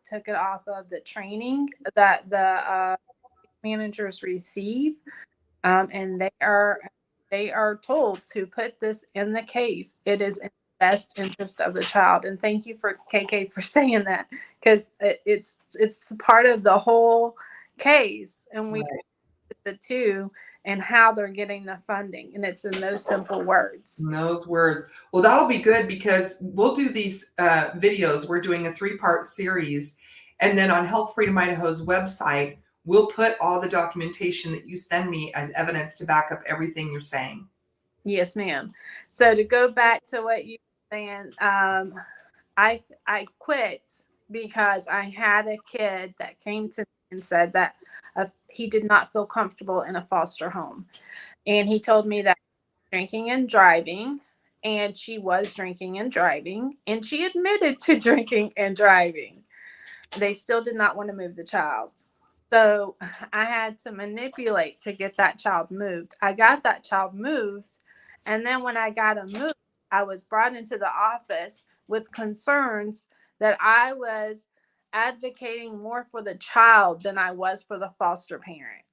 took it off of the training that the managers receive. And they are told to put this in the case. It is in the best interest of the child. And thank you for KK for saying that because it's part of the whole case, and we Right. the two and how they're getting the funding, and it's in those simple words. In those words. Well, that'll be good because we'll do these videos. We're doing a 3-part series. And then on Health Freedom Idaho's website, we'll put all the documentation that you send me as evidence to back up everything you're saying. Yes, ma'am. So to go back to what you were saying, I quit because I had a kid that came to me and said that he did not feel comfortable in a foster home, and he told me that drinking and driving, and she was drinking and driving, and she admitted to drinking and driving. They still did not want to move the child. So I had to manipulate to get that child moved. I got that child moved. And then when I got him moved, I was brought into the office with concerns that I was advocating more for the child than I was for the foster parent.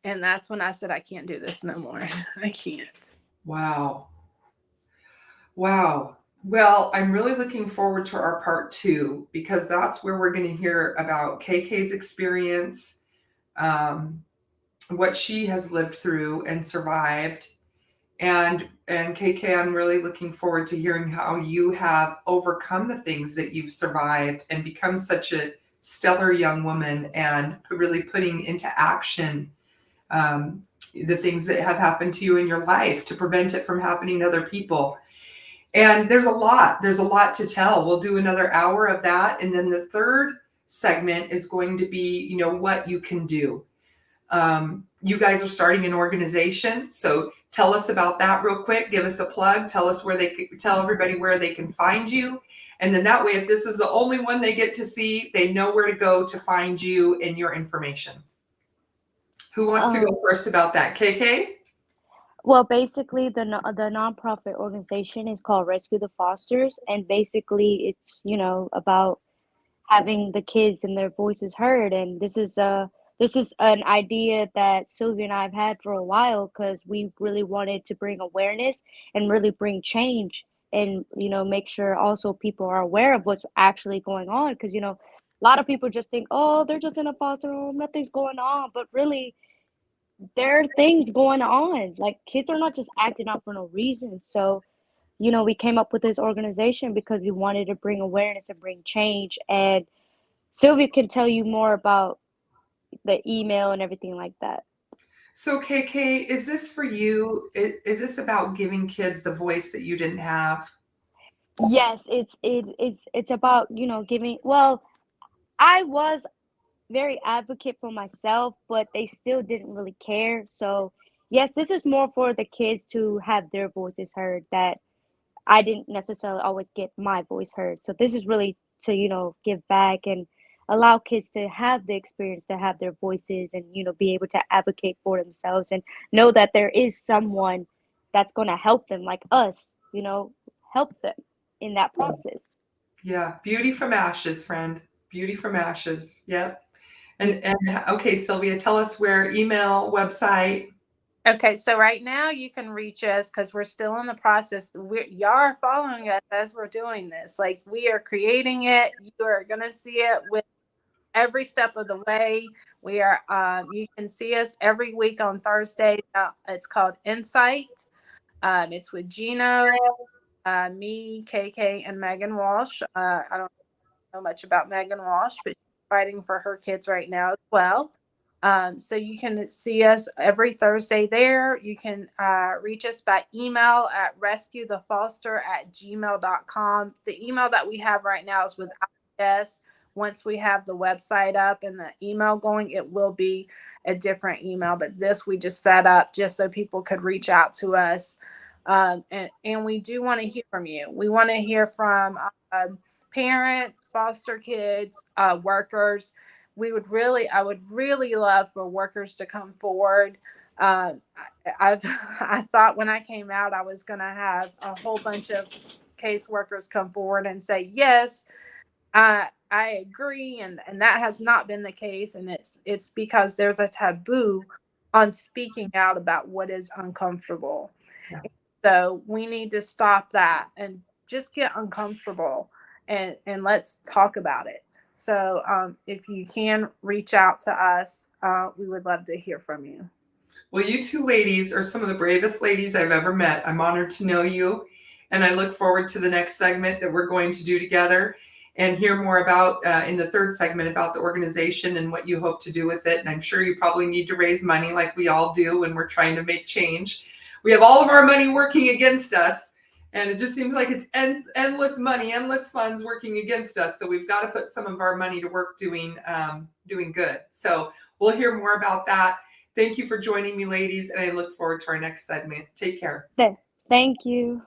And that's when I said, I can't do this no more. I can't. Wow. Wow. Well, I'm really looking forward to our part 2 because that's where we're going to hear about KK's experience, what she has lived through and survived. And KK, I'm really looking forward to hearing how you have overcome the things that you've survived and become such a stellar young woman and really putting into action the things that have happened to you in your life to prevent it from happening to other people. And there's a lot to tell. We'll do another hour of that. And then the third segment is going to be, what you can do. You guys are starting an organization. So tell us about that real quick. Give us a plug. Tell everybody where they can find you. And then that way, if this is the only one they get to see, they know where to go to find you and your information. Who wants to go first about that? KK? Well, basically, the nonprofit organization is called Rescue the Fosters, and basically, it's about having the kids and their voices heard. And this is an idea that Sylvia and I have had for a while because we really wanted to bring awareness and really bring change, and make sure also people are aware of what's actually going on. Because a lot of people just think, oh, they're just in a foster home, nothing's going on, but really there are things going on. Like, kids are not just acting out for no reason. So, we came up with this organization because we wanted to bring awareness and bring change. And Sylvia can tell you more about the email and everything like that. So KK, is this for you? Is this about giving kids the voice that you didn't have? Yes, it's about, giving. Well, I was very advocate for myself, but they still didn't really care. So, yes, this is more for the kids to have their voices heard that I didn't necessarily always get my voice heard. So this is really to, give back and allow kids to have the experience to have their voices and, be able to advocate for themselves and know that there is someone that's going to help them like us, help them in that process. Yeah, beauty from ashes, friend. Beauty from ashes. Yep. And okay, Sylvia, tell us where, email, website. Okay, so right now you can reach us because we're still in the process. Y'all are following us as we're doing this. Like, we are creating it. You are gonna see it with every step of the way. We are you can see us every week on Thursday. It's called Insight. It's with Gino, me, KK, and Megan Walsh. I don't know much about Megan Walsh, but she's fighting for her kids right now as well. So you can see us every Thursday there. You can reach us by email at rescuethefoster@gmail.com. The email that we have right now is with IS. Once we have the website up and the email going, it will be a different email. But this we just set up just so people could reach out to us. And we do want to hear from you. We want to hear from parents, foster kids, workers. I would really love for workers to come forward. I thought when I came out, I was going to have a whole bunch of caseworkers come forward and say, yes, I agree. And that has not been the case. And it's because there's a taboo on speaking out about what is uncomfortable. Yeah. So we need to stop that and just get uncomfortable and let's talk about it. So if you can reach out to us, we would love to hear from you. Well, you two ladies are some of the bravest ladies I've ever met. I'm honored to know you, and I look forward to the next segment that we're going to do together and hear more about in the third segment about the organization and what you hope to do with it. And I'm sure you probably need to raise money like we all do when we're trying to make change. We have all of our money working against us, and it just seems like it's endless money, endless funds working against us. So we've got to put some of our money to work doing good. So we'll hear more about that. Thank you for joining me, ladies, and I look forward to our next segment. Take care. Thank you.